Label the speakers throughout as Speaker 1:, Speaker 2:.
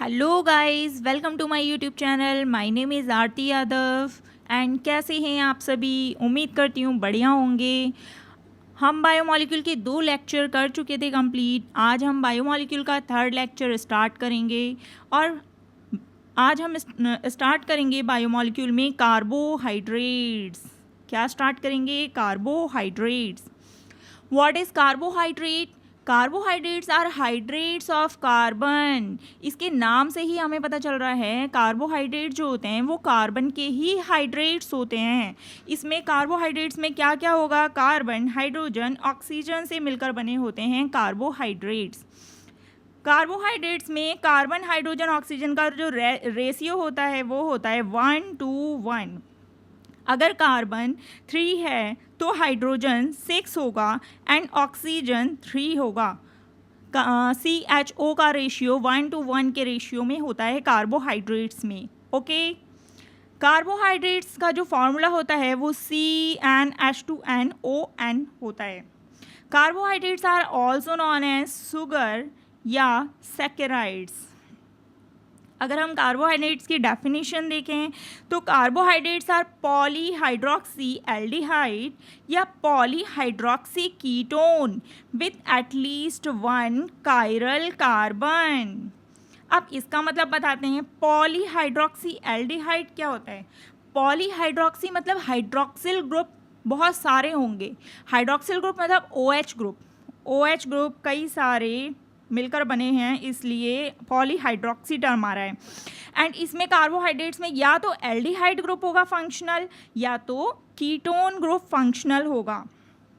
Speaker 1: Hello guys, welcome to my YouTube channel. My name is Aarti Yadav and कैसे हैं आप सभी। उम्मीद करती हूँ बढ़िया होंगे। हम बायोमॉलिक्यूल के 2 लेक्चर कर चुके थे कंप्लीट। आज हम बायोमॉलिक्यूल का 3rd लेक्चर स्टार्ट करेंगे और आज हम स्टार्ट करेंगे बायोमॉलिक्यूल में कार्बोहाइड्रेट्स। क्या स्टार्ट करेंगे? Carbohydrates. What is carbohydrate? Carbohydrates are hydrates of carbon. इसके नाम से ही हमें पता चल रहा है कार्बोहाइड्रेट जो होते हैं वो कार्बन के ही हाइड्रेट्स होते हैं। इसमें कार्बोहाइड्रेट्स में क्या क्या होगा? कार्बन, हाइड्रोजन, ऑक्सीजन से मिलकर बने होते हैं कार्बोहाइड्रेट्स। कार्बोहाइड्रेट्स में कार्बन, हाइड्रोजन, ऑक्सीजन का जो रेशियो होता है वो होता है 1:1। अगर कार्बन 3 है तो हाइड्रोजन 6 होगा एंड ऑक्सीजन 3 होगा। CHO का रेशियो 1:1 के रेशियो में होता है कार्बोहाइड्रेट्स में। ओके, कार्बोहाइड्रेट्स का जो फॉर्मूला होता है वो CnH2nOn होता है। Carbohydrates are also known as sugar या सैकेराइड्स। अगर हम कार्बोहाइड्रेट्स की डेफिनेशन देखें तो कार्बोहाइड्रेट्स आर पॉलीहाइड्रोक्सी एल्डिहाइड या polyhydroxy ketone with at least 1 chiral carbon. अब इसका मतलब बताते हैं। पॉलीहाइड्रोक्सी एल्डिहाइड क्या होता है? पॉलीहाइड्रोक्सी मतलब हाइड्रोक्सिल ग्रुप बहुत सारे होंगे। हाइड्रोक्सिल ग्रुप मतलब OH ग्रुप। OH ग्रुप कई सारे मिलकर बने हैं, इसलिए पॉलीहाइड्रोक्सी टर्म आ रहा है। एंड इसमें कार्बोहाइड्रेट्स में या तो एल्डिहाइड ग्रुप होगा फंक्शनल या तो कीटोन ग्रुप फंक्शनल होगा।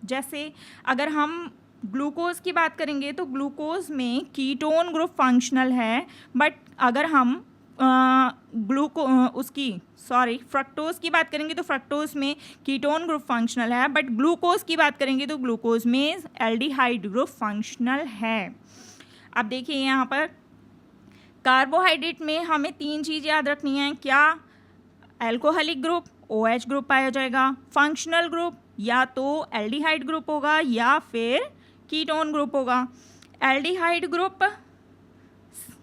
Speaker 1: जैसे अगर हम ग्लूकोज की बात करेंगे तो ग्लूकोज में कीटोन ग्रुप फंक्शनल है, बट अगर हम फ्रक्टोज की बात करेंगे तो फ्रक्टोज में कीटोन ग्रुप फंक्शनल है, बट ग्लूकोज की बात करेंगे तो ग्लूकोज में एल्डिहाइड ग्रुप फंक्शनल है। अब देखिए यहाँ पर कार्बोहाइड्रेट में हमें 3 चीज़ याद रखनी है। क्या? एल्कोहलिक ग्रुप OH ग्रुप पाया जाएगा। फंक्शनल ग्रुप या तो एल्डिहाइड ग्रुप होगा या फिर कीटोन ग्रुप होगा। Aldehyde group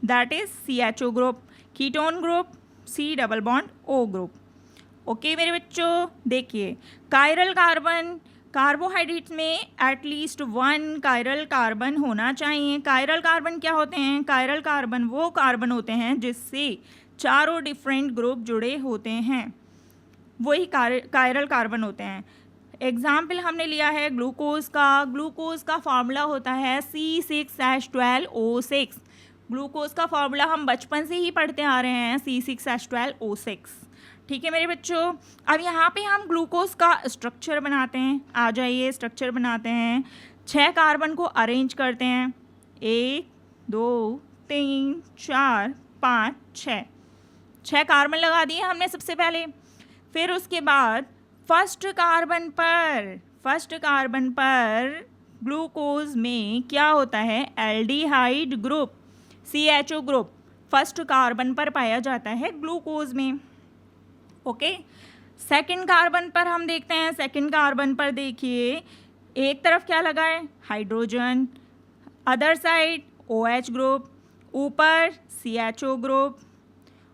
Speaker 1: that is CHO group, ketone group C+O group. Okay मेरे बच्चों, देखिए कायरल कार्बन, कार्बोहाइड्रेट्स में एटलीस्ट 1 कायरल कार्बन होना चाहिए। कायरल कार्बन क्या होते हैं? कायरल कार्बन वो कार्बन होते हैं जिससे चारों डिफरेंट ग्रुप जुड़े होते हैं, वही कायरल कार्बन होते हैं। एग्जाम्पल हमने लिया है ग्लूकोज का। ग्लूकोज का फार्मूला होता है C6H12O6। ग्लूकोज का फार्मूला हम बचपन से ही पढ़ते आ रहे हैं, C6H12O6। ठीक है मेरे बच्चों। अब यहाँ पे हम ग्लूकोज का स्ट्रक्चर बनाते हैं। आ जाइए, स्ट्रक्चर बनाते हैं। 6 कार्बन को अरेंज करते हैं। 1 2 3 4 5 6 कार्बन लगा दिए हमने सबसे पहले। फिर उसके बाद फर्स्ट कार्बन पर ग्लूकोज में क्या होता है? Aldehyde group CHO group first carbon पर पाया जाता है ग्लूकोज में। ओके, सेकंड कार्बन पर हम देखते हैं। सेकंड कार्बन पर देखिए एक तरफ क्या लगा है? Hydrogen, other side OH group, ऊपर CHO ग्रुप,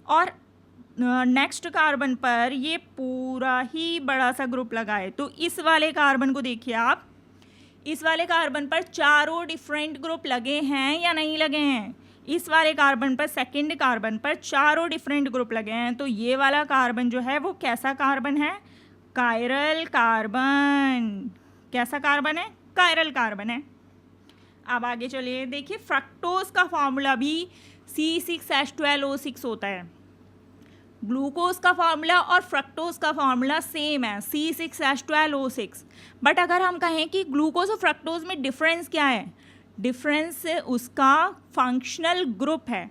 Speaker 1: और नेक्स्ट कार्बन पर ये पूरा ही बड़ा सा ग्रुप लगा है। तो इस वाले कार्बन को देखिए आप, इस वाले कार्बन पर चारों डिफरेंट ग्रुप लगे हैं या नहीं लगे हैं? इस वाले कार्बन पर, सेकंड कार्बन पर चारों डिफरेंट ग्रुप लगे हैं। तो ये वाला कार्बन जो है वो कैसा कार्बन है? Chiral carbon. कैसा कार्बन है? कायरल कार्बन है। अब आगे चलिए, देखिए फ्रक्टोज का फॉर्मूला भी C6H12O6 होता है। ग्लूकोज का फार्मूला और फ्रक्टोज का फार्मूला सेम है, C6H12O6। बट अगर हम कहें कि ग्लूकोज और फ्रक्टोज में डिफरेंस क्या है? डिफरेंस उसका फंक्शनल ग्रुप है।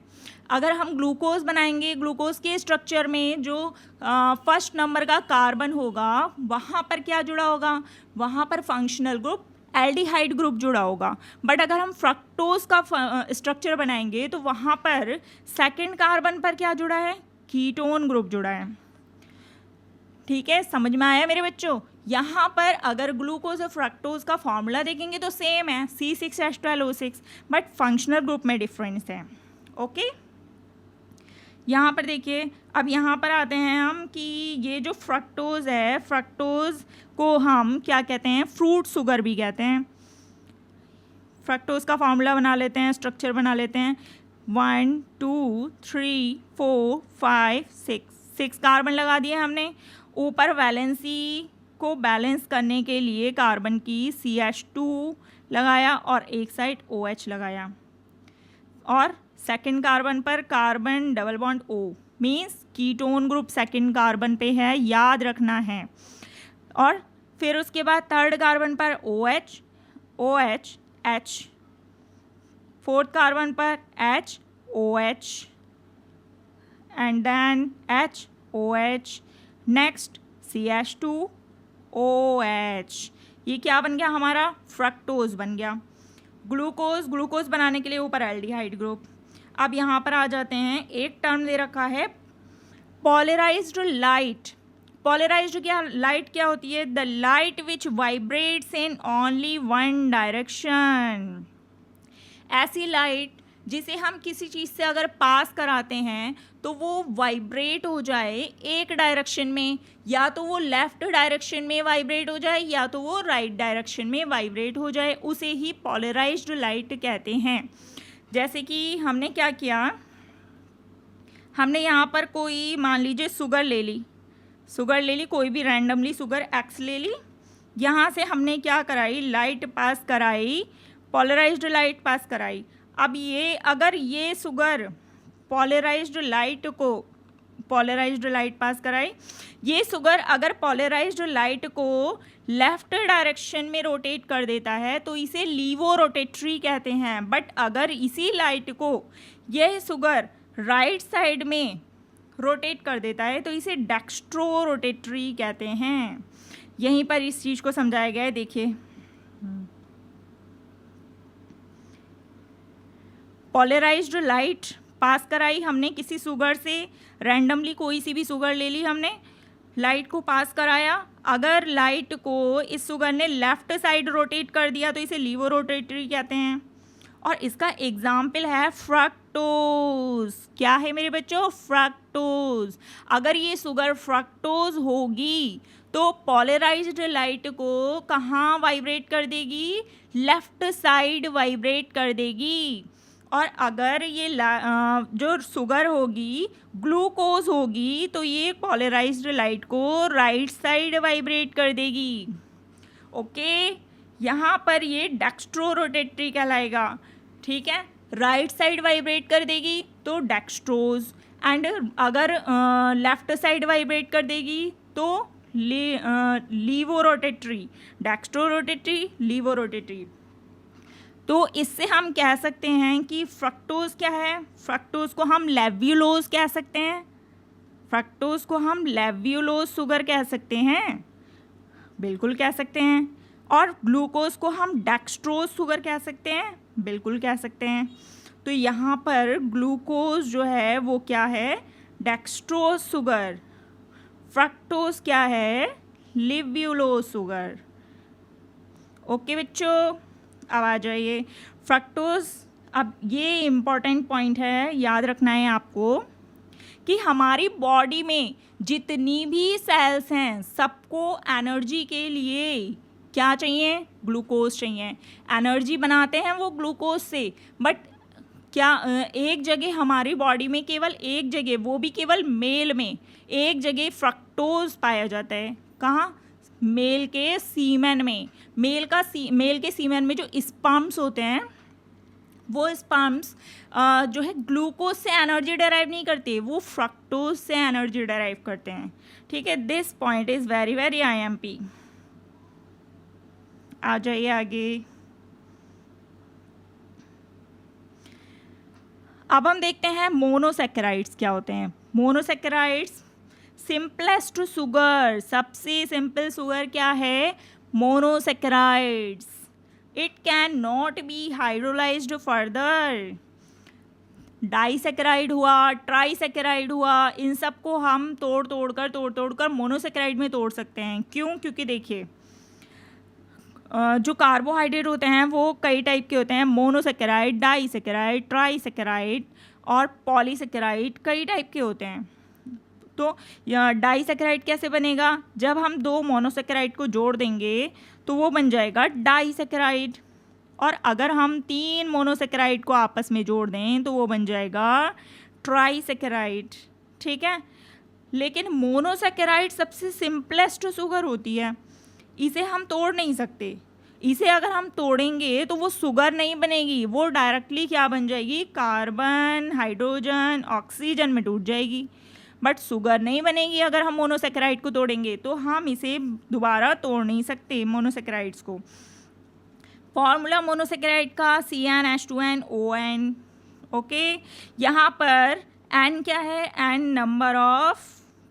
Speaker 1: अगर हम ग्लूकोज बनाएंगे, ग्लूकोज के स्ट्रक्चर में जो फर्स्ट नंबर का कार्बन होगा वहाँ पर क्या जुड़ा होगा? वहाँ पर फंक्शनल ग्रुप एल्डिहाइड ग्रुप जुड़ा होगा। बट अगर हम फ्रक्टोज का स्ट्रक्चर बनाएंगे तो वहाँ पर सेकंड कार्बन पर क्या जुड़ा है? कीटोन ग्रुप जुड़ा है। ठीक है, समझ में आया मेरे बच्चों? यहाँ पर अगर ग्लूकोज और फ्रक्टोज का फॉर्मूला देखेंगे तो सेम है, C6H12O6, बट फंक्शनल ग्रुप में डिफरेंस है। ओके, यहाँ पर देखिए, अब यहाँ पर आते हैं हम कि ये जो फ्रक्टोज़ है, फ्रक्टोज़ को हम क्या कहते हैं, फ्रूट शुगर भी कहते हैं। फ्रक्टोज़ का फार्मूला बना लेते हैं, स्ट्रक्चर बना लेते हैं। 1 2 3 4 5 6 कार्बन लगा दिए हमने। ऊपर वैलेंसी को बैलेंस करने के लिए कार्बन की CH2 लगाया और एक साइड OH लगाया, और सेकंड कार्बन पर carbon double bond O means ketone group second carbon पे है, याद रखना है। और फिर उसके बाद थर्ड कार्बन पर OH OH H, fourth carbon पर H OH and then H OH, next CH2 OH। ये क्या बन गया हमारा, फ्रक्टोज बन गया। ग्लूकोज बनाने के लिए ऊपर एल्डिहाइड ग्रुप। अब यहाँ पर आ जाते हैं, एक टर्म दे रखा है पॉलराइज्ड लाइट। पॉलराइज्ड क्या, लाइट क्या होती है, the light which vibrates in only one direction. ऐसी लाइट जिसे हम किसी चीज़ से अगर पास कराते हैं तो वो वाइब्रेट हो जाए एक डायरेक्शन में, या तो वो लेफ़्ट डायरेक्शन में वाइब्रेट हो जाए या तो वो राइट डायरेक्शन में वाइब्रेट हो जाए, उसे ही पॉलराइज्ड लाइट कहते हैं। जैसे कि हमने क्या किया, हमने यहाँ पर कोई मान लीजिए शुगर ले ली, कोई भी रैंडमली शुगर X ले ली। यहाँ से हमने क्या कराई, लाइट पास कराई, पॉलराइज्ड लाइट पास कराई। अब ये अगर ये शुगर पॉलराइज्ड लाइट पास कराई, ये शुगर अगर पॉलराइज्ड लाइट को लेफ्ट डायरेक्शन में रोटेट कर देता है तो इसे लीवो रोटेटरी कहते हैं। बट अगर इसी लाइट को यह शुगर राइट साइड में रोटेट कर देता है तो इसे डेक्स्ट्रो रोटेटरी कहते हैं। यहीं पर इस चीज़ को समझाया गया है, देखिए पॉलराइज्ड लाइट पास कराई हमने किसी शुगर से, रैंडमली कोई सी भी शुगर ले ली हमने, लाइट को पास कराया। अगर लाइट को इस शुगर ने लेफ्ट साइड रोटेट कर दिया तो इसे लीवो रोटेटरी कहते हैं। और इसका एग्जाम्पल है फ्रक्टोज। क्या है मेरे बच्चों, फ्रक्टोज। अगर ये शुगर फ्रक्टोज होगी तो पॉलराइज्ड लाइट को कहाँ वाइब्रेट कर देगी, लेफ्ट साइड वाइब्रेट कर देगी। और अगर ये जो शुगर होगी ग्लूकोज होगी तो ये पॉलराइज्ड लाइट को राइट साइड वाइब्रेट कर देगी। ओके, यहाँ पर ये डेक्स्ट्रो रोटेटरी कहलाएगा, ठीक है। राइट साइड वाइब्रेट कर देगी तो डेक्स्ट्रोज, एंड अगर लेफ्ट साइड वाइब्रेट कर देगी तो levo rotatory, dextro rotatory, levo rotatory. तो इससे हम कह सकते हैं कि फ्रक्टोज क्या है, फ्रक्टोज को हम लेव्युलोज कह सकते हैं, फ्रक्टोज को हम लेव्युलोज शुगर कह सकते हैं, बिल्कुल कह सकते हैं। और ग्लूकोज को हम डेक्स्ट्रोज शुगर कह सकते हैं, बिल्कुल कह सकते हैं। तो यहाँ पर ग्लूकोज जो है वो क्या है, डेक्स्ट्रोज शुगर। फ्रक्टोज क्या है, लेव्युलोज शुगर। ओके बच्चों, अब आ जाइए फ्रक्टोज। अब ये इम्पॉर्टेंट पॉइंट है, याद रखना है आपको कि हमारी बॉडी में जितनी भी सेल्स हैं सबको एनर्जी के लिए क्या चाहिए, ग्लूकोज चाहिए। एनर्जी बनाते हैं वो ग्लूकोज से, बट क्या एक जगह हमारी बॉडी में, केवल एक जगह, वो भी केवल मेल में एक जगह फ्रक्टोज पाया जाता है। कहाँ, मेल के सीमेन में। मेल के सीमेन में जो स्पर्म्स होते हैं वो स्पर्म्स जो है ग्लूकोज से एनर्जी डेराइव नहीं करते, वो फ्रक्टोज से एनर्जी डेराइव करते हैं, ठीक है। This point is very very IMP। आ जाइए आगे। अब हम देखते हैं मोनोसैकेराइड्स क्या होते हैं। मोनोसैकेराइड्स सिंपलेस्ट शुगर, सबसे सिंपल शुगर क्या है, monosaccharides. It can not be hydrolysed further. Disaccharide हुआ, ट्राइसैकेराइड हुआ, इन सब को हम तोड़ तोड़ कर मोनोसैकेराइड में तोड़ सकते हैं। क्यों, क्योंकि देखिए जो कार्बोहाइड्रेट होते हैं वो कई टाइप के होते हैं, मोनोसैकेराइड, डाइसैकेराइड, ट्राइसैकेराइड। और पॉलीसेकेराइड कई टाइप के होते हैं। तो डाइसेकेराइड कैसे बनेगा? जब हम 2 मोनोसेकेराइड को जोड़ देंगे तो वो बन जाएगा डाइसेकेराइड, और अगर हम 3 मोनोसेकेराइड को आपस में जोड़ दें तो वो बन जाएगा ट्राइसेकेराइड। ठीक है, लेकिन मोनोसेकेराइड सबसे सिंपलेस्ट शुगर होती है, इसे हम तोड़ नहीं सकते। इसे अगर हम तोड़ेंगे तो वो शुगर नहीं बनेगी, वो डायरेक्टली क्या बन जाएगी? कार्बन, हाइड्रोजन, ऑक्सीजन में टूट जाएगी, बट शुगर नहीं बनेगी अगर हम मोनोसेकेराइड को तोड़ेंगे। तो हम इसे दोबारा तोड़ नहीं सकते मोनोसेकेराइड्स को। फॉर्मूला मोनोसेकेराइड का CnH2nOn। ओके, यहाँ पर N क्या है? N number of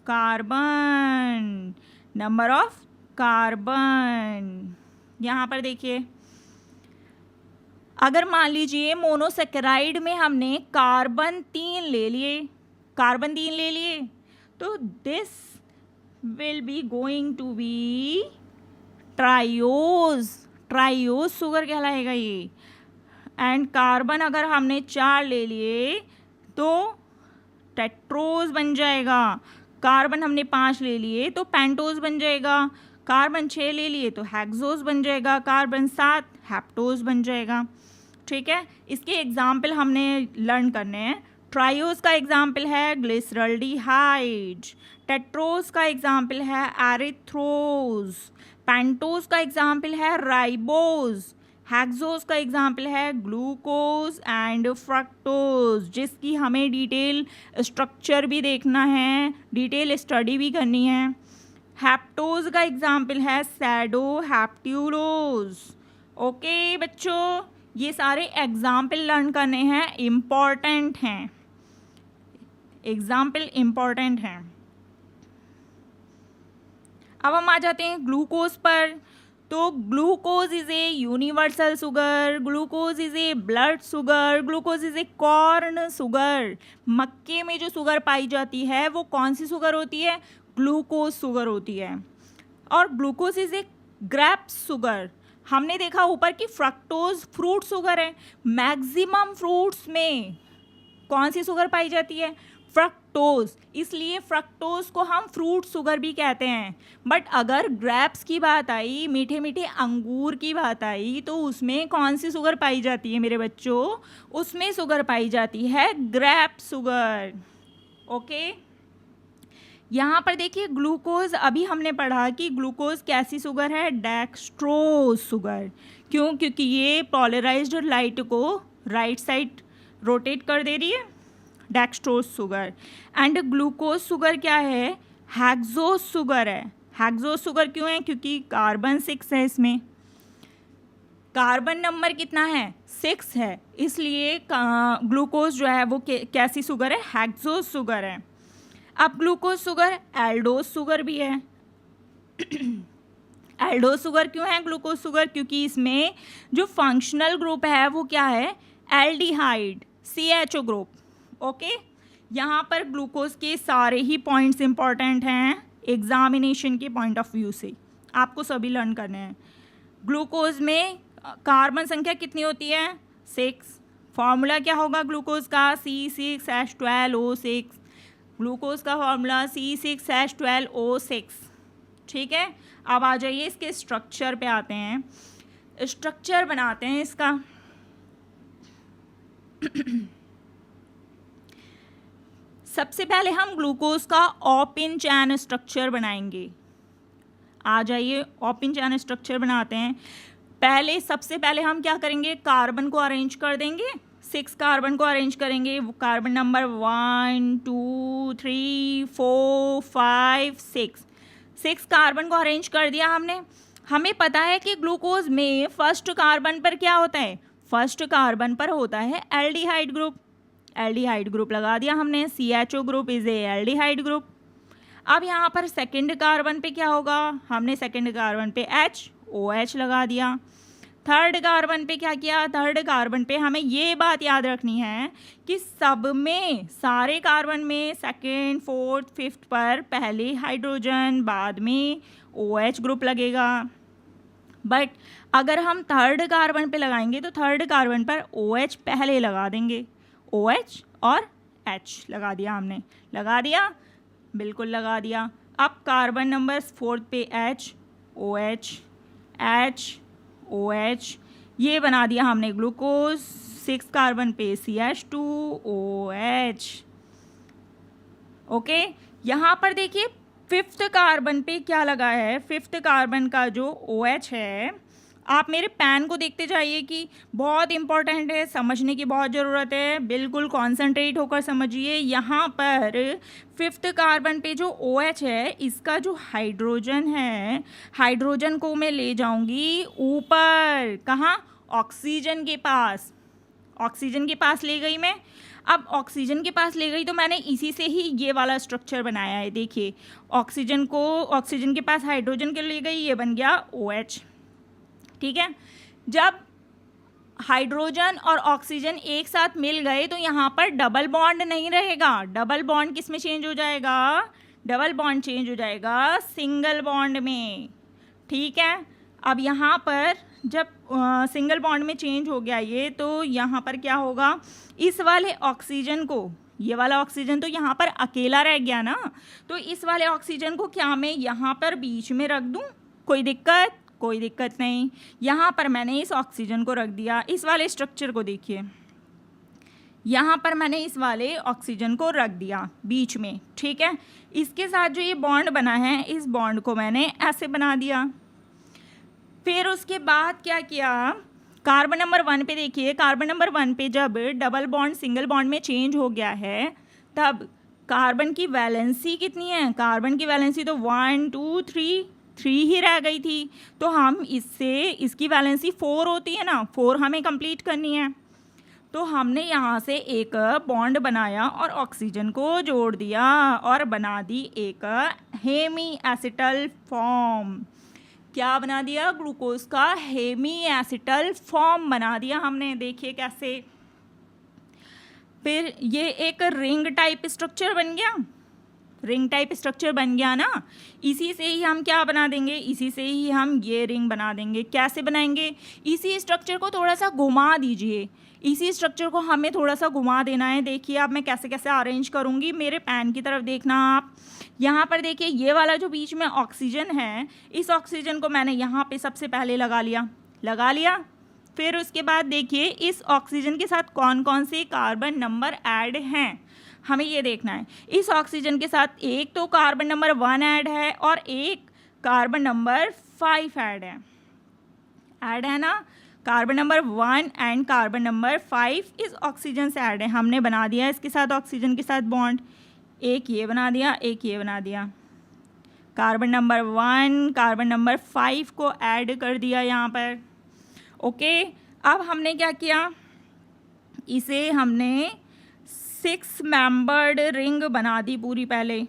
Speaker 1: carbon, number of carbon. यहाँ पर देखिए, अगर मान लीजिए मोनोसेकेराइड में हमने कार्बन 3 ले लिए, तो this will be going to be triose sugar कहलाएगा ये। एंड कार्बन अगर हमने 4 ले लिए तो टेट्रोज बन जाएगा। कार्बन हमने 5 ले लिए तो पेंटोज बन जाएगा। कार्बन 6 ले लिए तो हेक्सोज बन जाएगा। कार्बन 7 हेप्टोज बन जाएगा। ठीक है, इसके एग्जाम्पल हमने लर्न करने हैं। ट्राइओज का एग्जाम्पल है ग्लिसरॉल्डिहाइड, टेट्रोज का एग्जाम्पल है एरिथ्रोज, पेंटोज का एग्जाम्पल है राइबोज, हेक्सोज का एग्जाम्पल है ग्लूकोज एंड फ्रक्टोज, जिसकी हमें डिटेल स्ट्रक्चर भी देखना है, डिटेल स्टडी भी करनी है। हेप्टोज का एग्जाम्पल है सैडोहेप्ट्यूलोज। ओके बच्चों, ये सारे एग्जाम्पल लर्न करने हैं, इम्पॉर्टेंट हैं, एग्जाम्पल इम्पॉर्टेंट हैं। अब हम आ जाते हैं ग्लूकोज पर। तो glucose is a universal sugar, glucose is a blood sugar, glucose is a corn sugar. मक्के में जो शुगर पाई जाती है वो कौन सी शुगर होती है? ग्लूकोज शुगर होती है। और glucose is a grapes sugar. हमने देखा ऊपर कि फ्रक्टोज फ्रूट शुगर है। मैक्सिमम फ्रूट्स में कौन सी शुगर पाई जाती है? फ्रक्टोज, इसलिए फ्रक्टोज को हम फ्रूट शुगर भी कहते हैं। बट अगर ग्रेप्स की बात आई, मीठे मीठे अंगूर की बात आई, तो उसमें कौन सी शुगर पाई जाती है मेरे बच्चों? उसमें शुगर पाई जाती है ग्रेप शुगर। ओके, यहाँ पर देखिए ग्लूकोज, अभी हमने पढ़ा कि ग्लूकोज कैसी शुगर है? Dextrose sugar. क्यों? क्योंकि ये पोलराइज्ड लाइट को राइट साइड रोटेट कर दे रही है, dextrose sugar. And glucose sugar क्या है? हेक्सोज शुगर है। हेक्सोज शुगर क्यों है? क्योंकि कार्बन 6 है, इसमें कार्बन नंबर कितना है? 6 है, इसलिए ग्लूकोज जो है वो कैसी शुगर है? हेक्सोज शुगर है। अब ग्लूकोज शुगर एल्डोज शुगर भी है। एल्डोज शुगर क्यों है ग्लूकोज शुगर? क्योंकि इसमें जो फंक्शनल ग्रुप है वो क्या है? Aldehyde, CHO group. ओके, यहाँ पर ग्लूकोज के सारे ही पॉइंट्स इंपॉर्टेंट हैं एग्जामिनेशन के पॉइंट ऑफ व्यू से, आपको सभी लर्न करने हैं। ग्लूकोज में कार्बन संख्या कितनी होती है? 6। फॉर्मूला क्या होगा ग्लूकोज का? C6H12O6। ग्लूकोज का फॉर्मूला C6H12O6। ठीक है, अब आ जाइए इसके स्ट्रक्चर पे आते हैं, स्ट्रक्चर बनाते हैं इसका। सबसे पहले हम ग्लूकोज का ओपन चैन स्ट्रक्चर बनाएंगे। आ जाइए ओपन चैन स्ट्रक्चर बनाते हैं। सबसे पहले हम क्या करेंगे? कार्बन को अरेंज कर देंगे। 6 कार्बन को अरेंज करेंगे। Carbon number 1 2 3 4 5 6। 6 कार्बन को अरेंज कर दिया हमने। हमें पता है कि ग्लूकोज में फर्स्ट कार्बन पर क्या होता है? फर्स्ट कार्बन पर होता है एल्डिहाइड ग्रुप। एल्डिहाइड ग्रुप लगा दिया हमने, CHO group is a aldehyde group. अब यहाँ पर सेकंड कार्बन पे क्या होगा? हमने सेकंड कार्बन पे OH लगा दिया। थर्ड कार्बन पे क्या किया? थर्ड कार्बन पे हमें ये बात याद रखनी है कि सब में, सारे कार्बन में सेकंड, फोर्थ, फिफ्थ पर पहले हाइड्रोजन, बाद में OH ग्रुप लगेगा। बट अगर हम थर्ड कार्बन पे लगाएंगे तो थर्ड कार्बन पर OH पहले लगा देंगे, OH और H लगा दिया हमने, लगा दिया, बिल्कुल लगा दिया। अब कार्बन नंबर 4 पे H, OH, H, OH, ये बना दिया हमने ग्लूकोज। 6 कार्बन पे CH2OH। ओके, यहाँ पर देखिए 5th कार्बन पे क्या लगा है, 5th कार्बन का जो OH है, आप मेरे पेन को देखते जाइए कि बहुत इंपॉर्टेंट है, समझने की बहुत ज़रूरत है, बिल्कुल कॉन्सेंट्रेट होकर समझिए। यहाँ पर 5th कार्बन पे जो OH है, इसका जो हाइड्रोजन है, हाइड्रोजन को मैं ले जाऊंगी ऊपर, कहाँ, ऑक्सीजन के पास, ऑक्सीजन के पास ले गई मैं। अब ऑक्सीजन के पास ले गई तो मैंने इसी से ही ये वाला स्ट्रक्चर बनाया है। देखिए, ऑक्सीजन को, ऑक्सीजन के पास हाइड्रोजन के ले गई, ये बन गया OH। ठीक है, जब हाइड्रोजन और ऑक्सीजन एक साथ मिल गए तो यहाँ पर डबल बॉन्ड नहीं रहेगा। डबल बॉन्ड किस में चेंज हो जाएगा, डबल बॉन्ड चेंज हो जाएगा सिंगल बॉन्ड में। ठीक है, अब यहाँ पर जब सिंगल बॉन्ड में चेंज हो गया ये, तो यहाँ पर क्या होगा, इस वाले ऑक्सीजन को, ये वाला ऑक्सीजन तो यहाँ पर अकेला रह गया ना, तो इस वाले ऑक्सीजन को क्या मैं यहाँ पर बीच में रख दूँ, कोई दिक्कत, कोई दिक्कत नहीं। यहाँ पर मैंने इस ऑक्सीजन को रख दिया, इस वाले स्ट्रक्चर को देखिए, यहाँ पर मैंने इस वाले ऑक्सीजन को रख दिया बीच में। ठीक है, इसके साथ जो ये बॉन्ड बना है, इस बॉन्ड को मैंने ऐसे बना दिया। फिर उसके बाद क्या किया, कार्बन नंबर 1 पे देखिए, कार्बन नंबर 1 पे जब डबल बॉन्ड सिंगल बॉन्ड में चेंज हो गया है, तब कार्बन की वैलेंसी कितनी है, कार्बन की वैलेंसी तो 1 2 3 ही रह गई थी, तो हम इससे, इसकी वैलेंसी 4 होती है ना, 4 हमें कंप्लीट करनी है। तो हमने यहाँ से एक बॉन्ड बनाया और ऑक्सीजन को जोड़ दिया और बना दी एक हेमी एसिटल फॉर्म। क्या बना दिया, ग्लूकोज का हेमी एसिटल फॉर्म बना दिया हमने। देखिए कैसे, फिर ये एक रिंग टाइप स्ट्रक्चर बन गया, रिंग टाइप स्ट्रक्चर बन गया ना, इसी से ही हम क्या बना देंगे, इसी से ही हम ये रिंग बना देंगे। कैसे बनाएंगे, इसी स्ट्रक्चर को थोड़ा सा घुमा दीजिए, इसी स्ट्रक्चर को हमें थोड़ा सा घुमा देना है। देखिए अब मैं कैसे कैसे अरेंज करूँगी, मेरे पेन की तरफ देखना आप। यहाँ पर देखिए, ये वाला जो बीच में ऑक्सीजन है, इस ऑक्सीजन को मैंने यहाँ पे सबसे पहले लगा लिया। फिर उसके बाद देखिए, इस ऑक्सीजन के साथ कौन कौन से कार्बन नंबर ऐड हैं, हमें ये देखना है। इस ऑक्सीजन के साथ एक तो कार्बन नंबर 1 ऐड है और एक कार्बन नंबर 5 ऐड है ना। Carbon number 1 and carbon number 5 इस ऑक्सीजन से ऐड है। हमने बना दिया इसके साथ, ऑक्सीजन के साथ बॉन्ड, एक ये बना दिया, एक ये बना दिया। कार्बन नंबर 1 कार्बन नंबर 5 को ऐड कर दिया यहाँ पर। ओके, अब हमने क्या किया, इसे हमने 6 मेंबर्ड रिंग बना दी, पूरी पहले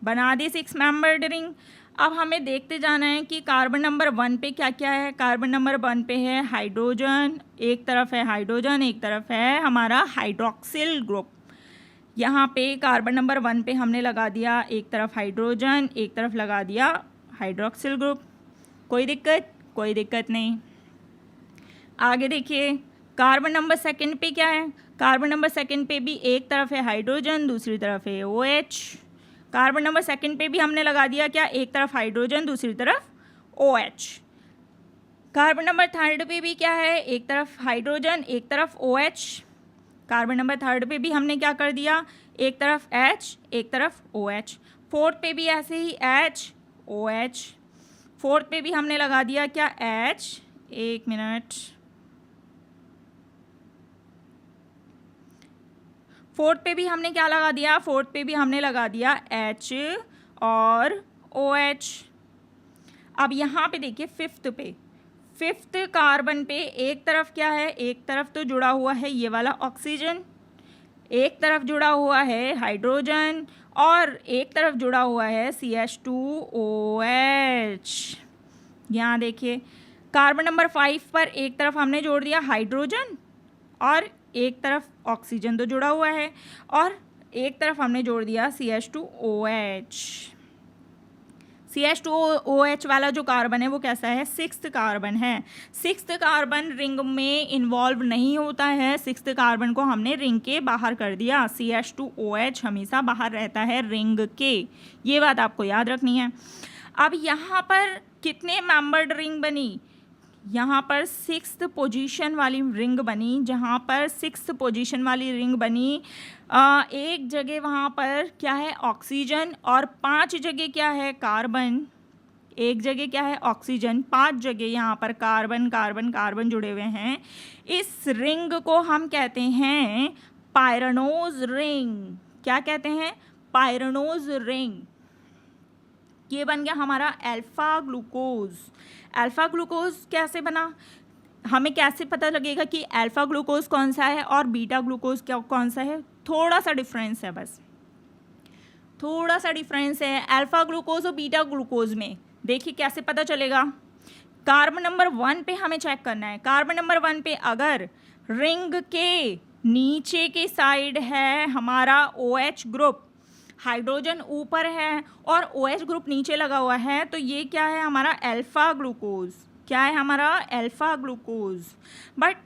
Speaker 1: बना दी 6 मेंबर्ड रिंग। अब हमें देखते जाना है कि कार्बन नंबर 1 पे क्या क्या है। कार्बन नंबर 1 पे है हाइड्रोजन, एक तरफ है हाइड्रोजन, एक तरफ है हमारा हाइड्रोक्सिल ग्रुप। यहाँ पे कार्बन नंबर 1 पे हमने लगा दिया एक तरफ हाइड्रोजन, एक तरफ लगा दिया हाइड्रोक्सिल ग्रुप। कोई दिक्कत नहीं। आगे देखिए, कार्बन नंबर 2 पे क्या है, कार्बन नंबर 2 पे भी एक तरफ है हाइड्रोजन, दूसरी तरफ है OH। कार्बन नंबर 2 पे भी हमने लगा दिया क्या, एक तरफ हाइड्रोजन, दूसरी तरफ OH। कार्बन नंबर 3 पे भी क्या है, एक तरफ हाइड्रोजन, एक तरफ OH। कार्बन नंबर 3 पे भी हमने क्या कर दिया, एक तरफ H, एक तरफ OH। 4 पे भी ऐसे ही H, OH। 4 पे भी हमने लगा दिया क्या, H, एक मिनट, 4 पे भी हमने क्या लगा दिया, 4 पे भी हमने लगा दिया H और OH। अब यहाँ पे देखिए 5th कार्बन पे एक तरफ क्या है, एक तरफ तो जुड़ा हुआ है ये वाला ऑक्सीजन, एक तरफ जुड़ा हुआ है हाइड्रोजन और एक तरफ जुड़ा हुआ है CH2OH। यहाँ देखिए, कार्बन नंबर 5 पर एक तरफ हमने जोड़ दिया हाइड्रोजन और एक तरफ ऑक्सीजन तो जुड़ा हुआ है और एक तरफ हमने जोड़ दिया CH2OH। CH2OH वाला जो कार्बन है वो कैसा है, 6th कार्बन है। 6th कार्बन रिंग में इन्वॉल्व नहीं होता है, 6th कार्बन को हमने रिंग के बाहर कर दिया। CH2OH हमेशा बाहर रहता है रिंग के, ये बात आपको याद रखनी है। अब यहाँ पर कितने मेंबर्ड रिंग बनी, यहाँ पर 6th पोजीशन वाली रिंग बनी। जहाँ पर 6th पोजीशन वाली रिंग बनी, एक जगह वहाँ पर क्या है, ऑक्सीजन, और 5 जगह क्या है, कार्बन। एक जगह क्या है, ऑक्सीजन, 5 जगह यहाँ पर कार्बन कार्बन कार्बन जुड़े हुए हैं। इस रिंग को हम कहते हैं पायरनोज रिंग। क्या कहते हैं, पायरनोज रिंग। ये बन गया हमारा अल्फा ग्लूकोज। अल्फा ग्लूकोज कैसे बना, हमें कैसे पता लगेगा कि अल्फा ग्लूकोज कौन सा है और बीटा ग्लूकोज क्या कौन सा है, थोड़ा सा डिफरेंस है, बस थोड़ा सा डिफरेंस है अल्फा ग्लूकोज और बीटा ग्लूकोज में। देखिए कैसे पता चलेगा, कार्बन नंबर 1 पे हमें चेक करना है। कार्बन नंबर 1 पे अगर रिंग के नीचे के साइड है हमारा OH ग्रुप, हाइड्रोजन ऊपर है और OH ग्रुप नीचे लगा हुआ है, तो ये क्या है, हमारा अल्फा ग्लूकोज। क्या है, हमारा अल्फा ग्लूकोज। बट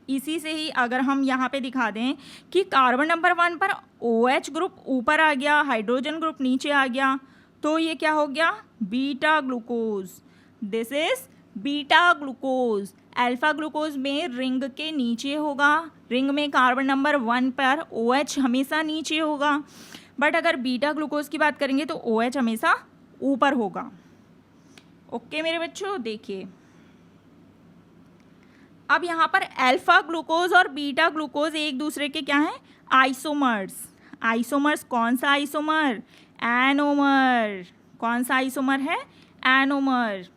Speaker 1: इसी से ही अगर हम यहाँ पे दिखा दें कि कार्बन नंबर 1 पर OH ग्रुप ऊपर आ गया, हाइड्रोजन ग्रुप नीचे आ गया, तो ये क्या हो गया, beta glucose. This is beta glucose. Alpha glucose में रिंग के नीचे होगा, रिंग में कार्बन नंबर 1 पर OH हमेशा नीचे होगा। बट अगर बीटा ग्लूकोज की बात करेंगे तो OH हमेशा ऊपर होगा। ओके मेरे बच्चों, देखिए अब यहाँ पर अल्फा ग्लूकोज और बीटा ग्लूकोज एक दूसरे के क्या हैं, आइसोमर्स। आइसोमर्स, कौन सा आइसोमर, एनोमर। कौन सा आइसोमर है, एनोमर।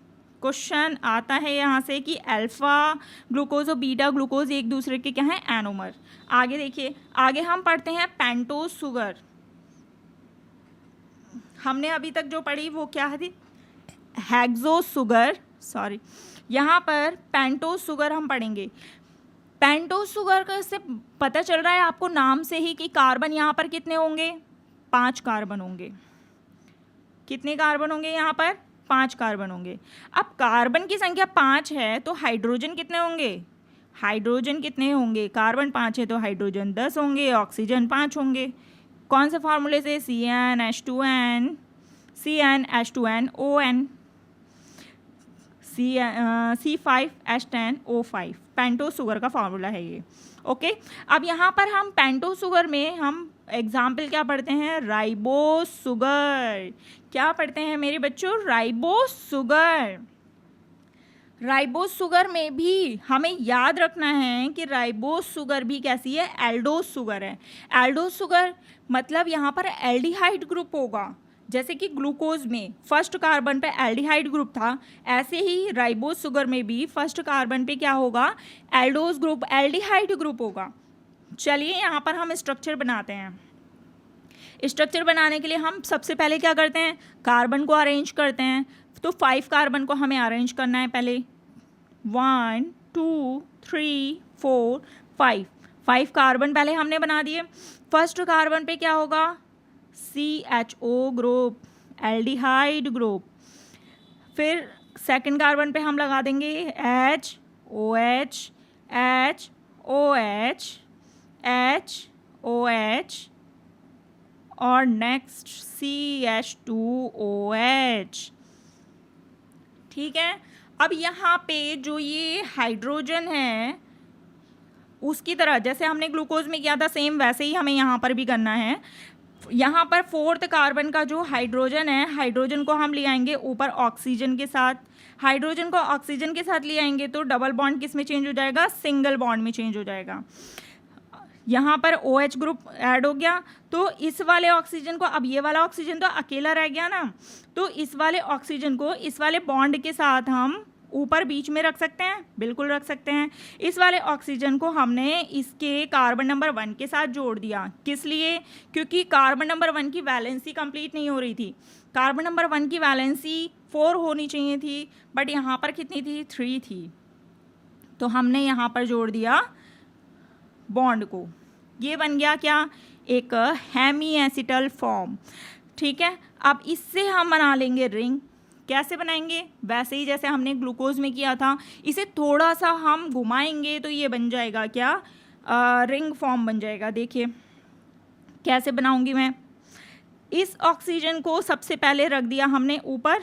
Speaker 1: क्वेश्चन आता है यहाँ से कि अल्फा ग्लूकोज और बीटा ग्लूकोज एक दूसरे के क्या हैं, एनोमर। आगे देखिए, आगे हम पढ़ते हैं पेंटोज शुगर। हमने अभी तक जो पढ़ी वो क्या थी, हेक्सोज शुगर, सॉरी, यहाँ पर पेंटोज शुगर हम पढ़ेंगे। पेंटोज शुगर का से पता चल रहा है आपको नाम से ही कि कार्बन यहाँ पर कितने होंगे, 5 कार्बन होंगे। कितने कार्बन होंगे यहाँ पर, 5 कार्बन होंगे। अब कार्बन की संख्या 5 है तो हाइड्रोजन कितने होंगे, हाइड्रोजन कितने होंगे, कार्बन 5 है तो हाइड्रोजन 10 होंगे, ऑक्सीजन 5 होंगे। कौन से फार्मूले से, CnH2n, CnH2nOn, C5H10O5, pentose sugar का फार्मूला है ये। ओके, अब यहाँ पर हम पेंटोज शुगर में हम एग्जाम्पल क्या पढ़ते हैं, राइबोस शुगर। क्या पढ़ते हैं मेरे बच्चों, राइबोस शुगर। राइबोस शुगर में भी हमें याद रखना है कि राइबोस शुगर भी कैसी है, एल्डोस शुगर है। एल्डोस शुगर मतलब यहाँ पर एल्डिहाइड ग्रुप होगा। जैसे कि ग्लूकोज में फर्स्ट कार्बन पे एल्डिहाइड ग्रुप था, ऐसे ही राइबोस शुगर में भी फर्स्ट कार्बन पे क्या होगा, एल्डोस ग्रुप, एल्डिहाइड ग्रुप होगा। चलिए यहाँ पर हम स्ट्रक्चर बनाते हैं। स्ट्रक्चर बनाने के लिए हम सबसे पहले क्या करते हैं, कार्बन को अरेंज करते हैं। तो 5 कार्बन को हमें अरेंज करना है पहले, 1 2 3 4 5 कार्बन पहले हमने बना दिए। फर्स्ट कार्बन पे क्या होगा, CHO ग्रुप, एल्डिहाइड ग्रुप। फिर सेकंड कार्बन पे हम लगा देंगे HOH, HOH, HOH और नेक्स्ट CH2OH। ठीक है, अब यहाँ पे जो ये हाइड्रोजन है उसकी तरह जैसे हमने ग्लूकोज में किया था सेम वैसे ही हमें यहाँ पर भी करना है। यहाँ पर 4th कार्बन का जो हाइड्रोजन है, हाइड्रोजन को हम ले आएंगे ऊपर ऑक्सीजन के साथ। हाइड्रोजन को ऑक्सीजन के साथ ले आएंगे तो डबल बॉन्ड किस में चेंज हो जाएगा, सिंगल बॉन्ड में चेंज हो जाएगा। यहाँ पर OH ग्रुप ऐड हो गया, तो इस वाले ऑक्सीजन को, अब ये वाला ऑक्सीजन तो अकेला रह गया ना, तो इस वाले ऑक्सीजन को इस वाले बॉन्ड के साथ हम ऊपर बीच में रख सकते हैं, बिल्कुल रख सकते हैं। इस वाले ऑक्सीजन को हमने इसके कार्बन नंबर 1 के साथ जोड़ दिया। किस लिए, क्योंकि कार्बन नंबर 1 की वैलेंसी कंप्लीट नहीं हो रही थी। कार्बन नंबर 1 की वैलेंसी 4 होनी चाहिए थी, बट यहाँ पर कितनी थी, 3 थी, तो हमने यहाँ पर जोड़ दिया बॉन्ड को। ये बन गया क्या, एक हेमी एसिटल फॉर्म। ठीक है, अब इससे हम बना लेंगे रिंग। कैसे बनाएंगे? वैसे ही जैसे हमने ग्लूकोज में किया था, इसे थोड़ा सा हम घुमाएंगे तो ये बन जाएगा क्या, रिंग फॉर्म बन जाएगा। देखिए कैसे बनाऊंगी मैं। इस ऑक्सीजन को सबसे पहले रख दिया हमने ऊपर।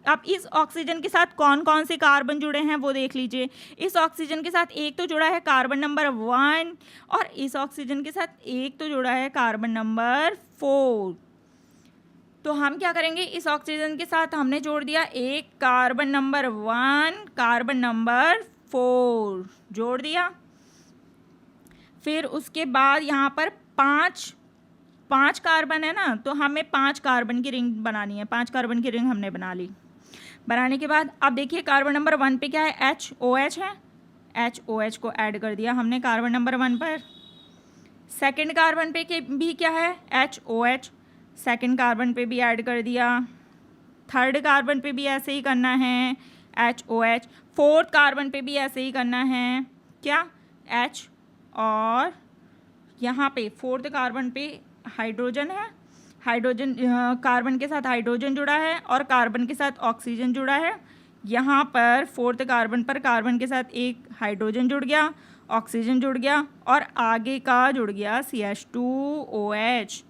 Speaker 1: अब इस ऑक्सीजन के साथ कौन कौन से कार्बन जुड़े हैं वो देख लीजिए। इस ऑक्सीजन के साथ एक तो जुड़ा है कार्बन नंबर 1 और इस ऑक्सीजन के साथ एक तो जुड़ा है कार्बन नंबर 4। तो हम क्या करेंगे, इस ऑक्सीजन के साथ हमने जोड़ दिया एक कार्बन नंबर 1, कार्बन नंबर 4 जोड़ दिया। फिर उसके बाद यहाँ पर पाँच कार्बन है ना, तो हमें 5 कार्बन की रिंग बनानी है। 5 कार्बन की रिंग हमने बना ली। बनाने के बाद अब देखिए कार्बन नंबर 1 पे क्या है, HOH है। HOH को ऐड कर दिया हमने कार्बन नंबर 1 पर। सेकंड कार्बन पे के भी क्या है, HOH, सेकंड कार्बन पे भी ऐड कर दिया। थर्ड कार्बन पे भी ऐसे ही करना है, HOH। फोर्थ कार्बन पे भी ऐसे ही करना है, क्या, H। और यहाँ पे फोर्थ कार्बन पे हाइड्रोजन है, हाइड्रोजन कार्बन के साथ हाइड्रोजन जुड़ा है और कार्बन के साथ ऑक्सीजन जुड़ा है। यहाँ पर फोर्थ कार्बन पर कार्बन के साथ एक हाइड्रोजन जुड़ गया, ऑक्सीजन जुड़ गया और आगे का जुड़ गया CH2OH।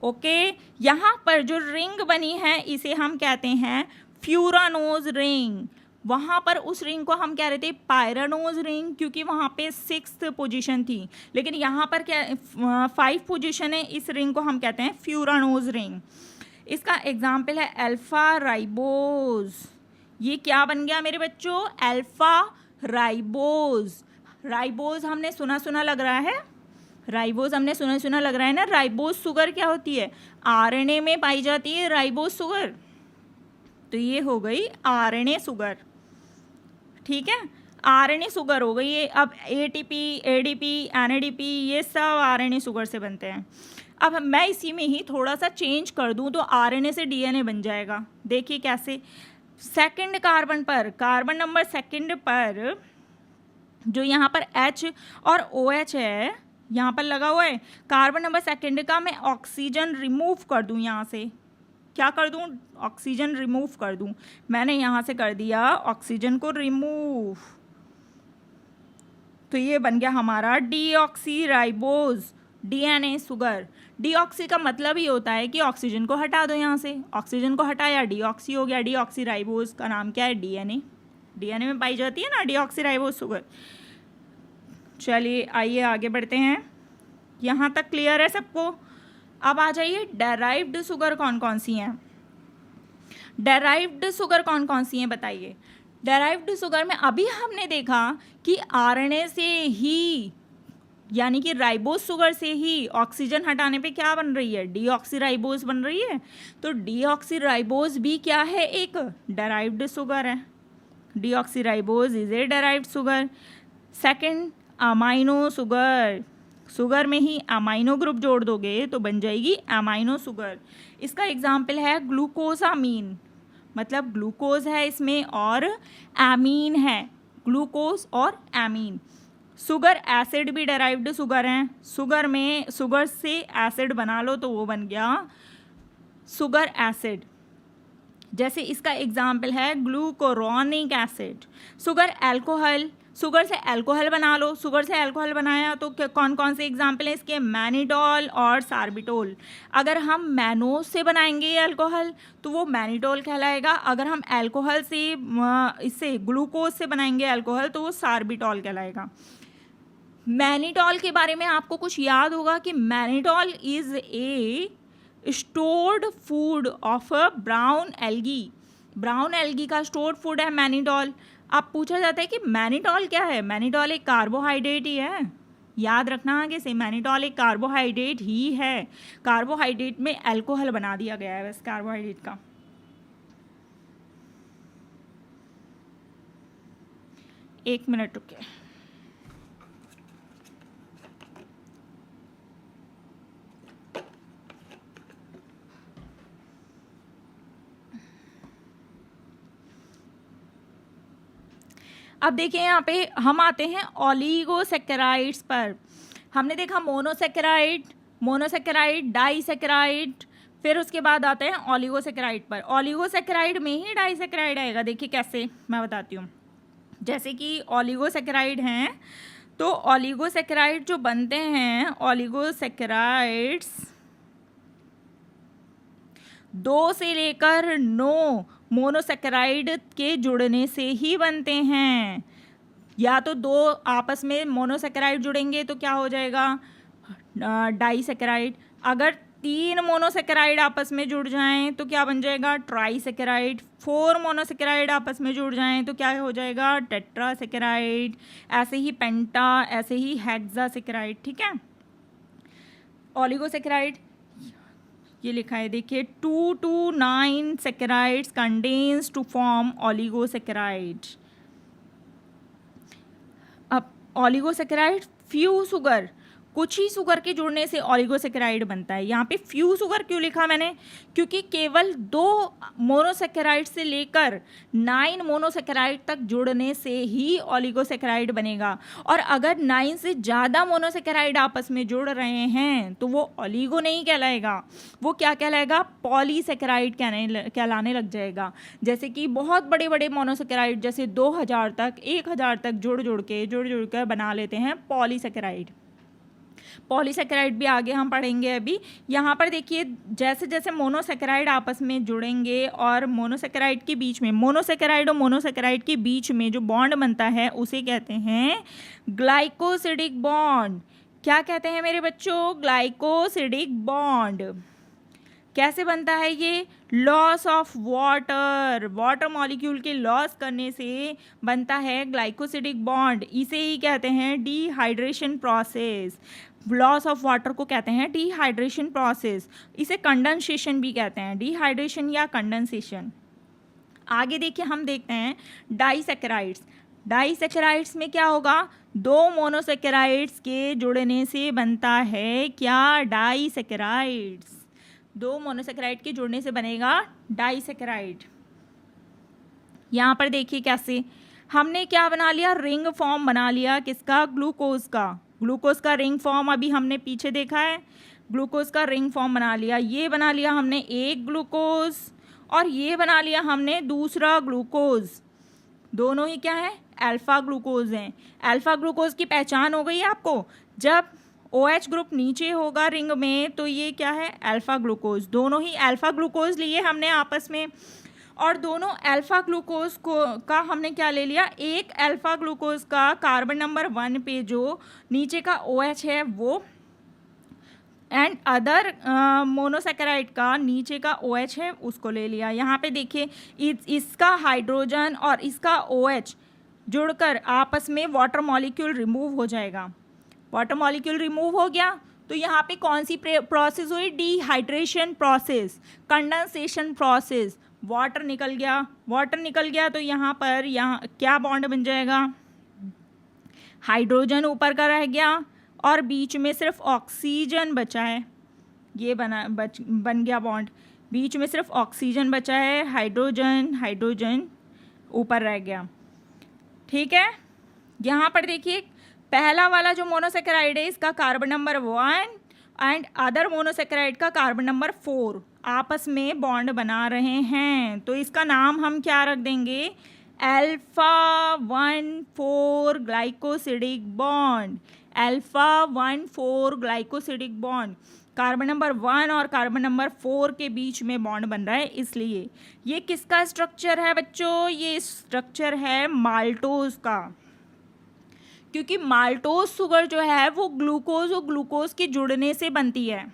Speaker 1: ओके, यहाँ पर जो रिंग बनी है इसे हम कहते हैं फ्यूरानोज रिंग। वहाँ पर उस रिंग को हम कह रहे थे पायरानोज रिंग, क्योंकि वहाँ पे 6th पोजीशन थी। लेकिन यहाँ पर क्या 5 पोजीशन है, इस रिंग को हम कहते हैं फ्यूरानोज रिंग। इसका एग्जाम्पल है अल्फा राइबोज। ये क्या बन गया मेरे बच्चों, अल्फा राइबोज। राइबोज हमने सुना सुना लग रहा है, राइबोज हमने सुना सुना लग रहा है ना। राइबोज शुगर क्या होती है, RNA में पाई जाती है राइबोज शुगर। तो ये हो गई RNA शुगर, ठीक है, RNA शुगर हो गई ये। अब ATP, ADP, NADP ये सब RNA शुगर से बनते हैं। अब मैं इसी में ही थोड़ा सा चेंज कर दूं तो RNA से DNA बन जाएगा। देखिए कैसे, सेकंड कार्बन पर, कार्बन नंबर सेकंड पर जो यहाँ पर H और OH है यहाँ पर लगा हुआ है, कार्बन नंबर सेकंड का मैं ऑक्सीजन रिमूव कर दूं। यहाँ से क्या कर दूं, ऑक्सीजन रिमूव कर दूं। मैंने यहाँ से कर दिया ऑक्सीजन को रिमूव, तो ये बन गया हमारा deoxy ribose DNA sugar. Deoxy का मतलब ही होता है कि ऑक्सीजन को हटा दो, यहाँ से ऑक्सीजन को हटाया डीऑक्सी हो गया। डीऑक्सी राइबोज का नाम क्या है, DNA में पाई जाती है ना डीऑक्सी राइबोज शुगर। चलिए आइए आगे बढ़ते हैं, यहाँ तक क्लियर है सबको। अब आ जाइए डेराइव्ड शुगर कौन कौन सी हैं। डेराइव्ड शुगर कौन कौन सी हैं बताइए। डेराइव्ड शुगर में अभी हमने देखा कि RNA से ही, यानी कि राइबोज शुगर से ही ऑक्सीजन हटाने पे क्या बन रही है, डीऑक्सी राइबोज बन रही है। तो डीऑक्सी राइबोज भी क्या है, एक डेराइव्ड शुगर है। Deoxy ribose is a derived sugar. Second amino sugar, sugar में ही अमाइनो ग्रुप जोड़ दोगे तो बन जाएगी अमाइनो शुगर। इसका एग्जाम्पल है ग्लूकोसामीन, मतलब ग्लूकोज है इसमें और एमीन है, ग्लूकोज और एमीन। शुगर एसिड भी डेराइव्ड शुगर हैं। शुगर में, शुगर से एसिड बना लो तो वो बन गया शुगर एसिड। जैसे इसका एग्जाम्पल है glucuronic acid. Sugar alcohol, sugar से अल्कोहल बना लो, शुगर से अल्कोहल बनाया तो कौन कौन से एग्जाम्पल हैं इसके, मैनिडॉल और सार्बिटोल। अगर हम मैनोज से बनाएंगे अल्कोहल तो वो मैनिडॉल कहलाएगा। अगर हम अल्कोहल से, इससे ग्लूकोज से बनाएंगे अल्कोहल तो वो सार्बिटोल कहलाएगा। मैनिडॉल के बारे में आपको कुछ याद होगा कि mannitol is a stored food of a brown algae. Brown algae का स्टोर्ड फूड है मैनिडॉल। अब पूछा जाता है कि मैनिडॉल क्या है। मैनिडॉल एक कार्बोहाइड्रेट ही है, याद रखना आगे से, मैनिडॉल एक कार्बोहाइड्रेट ही है। कार्बोहाइड्रेट में अल्कोहल बना दिया गया है बस कार्बोहाइड्रेट का। एक मिनट रुके। अब देखिए यहाँ पे हम आते हैं ओलिगोसैकेराइड्स पर। हमने देखा मोनोसैकेराइड, मोनोसेकेराइड, डाइसेकेराइड, फिर उसके बाद आते हैं ओलिगोसेकेराइड पर। ओलिगोसेकेराइड में ही डाइसेकेराइड आएगा। देखिए कैसे, मैं बताती हूँ। जैसे कि ओलिगोसेकेराइड हैं, तो ओलिगोसेकेराइड जो बनते हैं, ओलिगोसेकेराइड्स 2 से लेकर 9 मोनोसेकेराइड के जुड़ने से ही बनते हैं। या तो 2 आपस में मोनोसेकेराइड जुड़ेंगे तो क्या हो जाएगा, डाइसेकेराइड। अगर 3 मोनोसेकेराइड आपस में जुड़ जाएं तो क्या बन जाएगा, ट्राइसेकेराइड। 4 मोनोसेकेराइड आपस में जुड़ जाएं तो क्या हो जाएगा, टेट्रासेकेराइड। ऐसे ही पेंटा, ऐसे ही हेक्सासेकेराइड। ठीक है। ओलिगोसेकेराइड ये लिखा है, देखिए 2 to 9 saccharides condense to form oligosaccharide. अब ओलिगोसेकेराइड फ्यू शुगर, कुछ ही शुगर के जुड़ने से ओलिगोसेकेराइड बनता है। यहाँ पे फ्यू शुगर क्यों लिखा मैंने, क्योंकि केवल 2 मोनोसेकेराइड से लेकर 9 मोनोसेकेराइड तक जुड़ने से ही ओलिगोसेकेराइड बनेगा। और अगर 9 से ज़्यादा मोनोसेकेराइड आपस में जुड़ रहे हैं तो वो ओलिगो नहीं कहलाएगा, वो क्या कहलाएगा, पॉलीसेकेराइड कहलाने लग जाएगा। जैसे कि बहुत बड़े बड़े मोनोसेकेराइड जैसे 2000 तक 1000 तक जुड़ जुड़ के बना लेते हैं पॉलीसेकेराइड। पॉलीसेकेराइड भी आगे हम पढ़ेंगे अभी। यहाँ पर देखिए, जैसे जैसे मोनोसेकेराइड आपस में जुड़ेंगे और मोनोसेकेराइड के बीच में, मोनोसेकेराइड और मोनोसेकेराइड के बीच में जो बॉन्ड बनता है उसे कहते हैं ग्लाइकोसिडिक बॉन्ड। क्या कहते हैं मेरे बच्चों, ग्लाइकोसिडिक बॉन्ड। कैसे बनता है ये, loss of water, water molecule के लॉस करने से बनता है ग्लाइकोसिडिक बॉन्ड। इसे ही कहते हैं dehydration process. Loss of water को कहते हैं डिहाइड्रेशन प्रोसेस। इसे कंडेंसेशन भी कहते हैं, डिहाइड्रेशन या कंडेंसेशन। आगे देखिए, हम देखते हैं डाइसेकेराइड्स। डाइसेकेराइड्स में क्या होगा, 2 मोनोसेकेराइड्स के जुड़ने से बनता है क्या, डाइसेकेराइड्स। 2 मोनोसेकेराइड के जुड़ने से बनेगा डाइसेकेराइड। यहाँ पर देखिए कैसे, हमने क्या बना लिया, रिंग फॉर्म बना लिया, किसका, ग्लूकोज का। ग्लूकोज का रिंग फॉर्म अभी हमने पीछे देखा है, ग्लूकोज का रिंग फॉर्म बना लिया। ये बना लिया हमने एक ग्लूकोज और ये बना लिया हमने दूसरा ग्लूकोज। दोनों ही क्या है, अल्फा ग्लूकोज हैं। अल्फा ग्लूकोज की पहचान हो गई आपको, जब OH ग्रुप नीचे होगा रिंग में तो ये क्या है, अल्फा ग्लूकोज। दोनों ही अल्फा ग्लूकोज लिए हमने आपस में, और दोनों अल्फा ग्लूकोज का हमने क्या ले लिया, एक अल्फा ग्लूकोज का कार्बन नंबर 1 पे जो नीचे का OH है वो, एंड अदर मोनोसेकेराइड का नीचे का OH है उसको ले लिया। यहाँ पे देखिए, इसका हाइड्रोजन और इसका OH जुड़कर आपस में वाटर मॉलिक्यूल रिमूव हो जाएगा। वाटर मॉलिक्यूल रिमूव हो गया तो यहाँ पे कौन सी प्रोसेस हुई, dehydration process, condensation process. Water निकल गया, वाटर निकल गया तो यहाँ पर क्या बॉन्ड बन जाएगा, हाइड्रोजन ऊपर का रह गया और बीच में सिर्फ ऑक्सीजन बचा है। ये बन गया बॉन्ड, बीच में सिर्फ ऑक्सीजन बचा है, हाइड्रोजन ऊपर रह गया। ठीक है। यहाँ पर देखिए, पहला वाला जो मोनोसेकेराइड है इसका carbon number 1 and other monosaccharide का कार्बन नंबर 4 आपस में बॉन्ड बना रहे हैं, तो इसका नाम हम क्या रख देंगे, alpha 1,4 glycosidic bond. Alpha 1,4 glycosidic bond, carbon number 1 और कार्बन नंबर 4 के बीच में बॉन्ड बन रहा है। इसलिए ये किसका स्ट्रक्चर है बच्चों, ये स्ट्रक्चर है माल्टोज का, क्योंकि माल्टोज शुगर जो है वो ग्लूकोज और ग्लूकोज के जुड़ने से बनती है।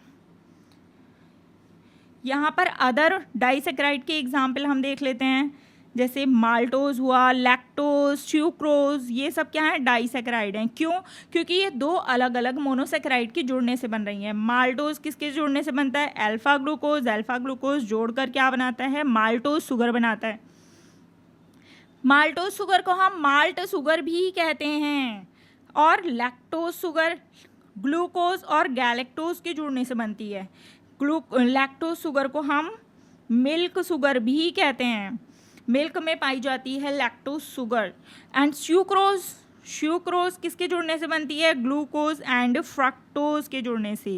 Speaker 1: यहाँ पर अदर डाइसेकेराइड के एग्जाम्पल हम देख लेते हैं, जैसे माल्टोज हुआ, लैक्टोज, सुक्रोज, ये सब क्या है, डाइसेकेराइड हैं। क्यों, क्योंकि ये 2 अलग अलग मोनोसेकेराइड के जुड़ने से बन रही हैं। माल्टोज किसके जुड़ने से बनता है, अल्फा ग्लूकोज जोड़कर क्या बनाता है, माल्टोज शुगर बनाता है। माल्टोज शुगर को हम माल्ट शुगर भी कहते हैं, और लैक्टोज शुगर ग्लूकोज और गैलेक्टोज के जुड़ने से बनती है। लैक्टोज शुगर को हम मिल्क शुगर भी कहते हैं, मिल्क में पाई जाती है लैक्टोज शुगर। एंड सुक्रोज किसके जुड़ने से बनती है? ग्लूकोज एंड फ्रक्टोज के जुड़ने से।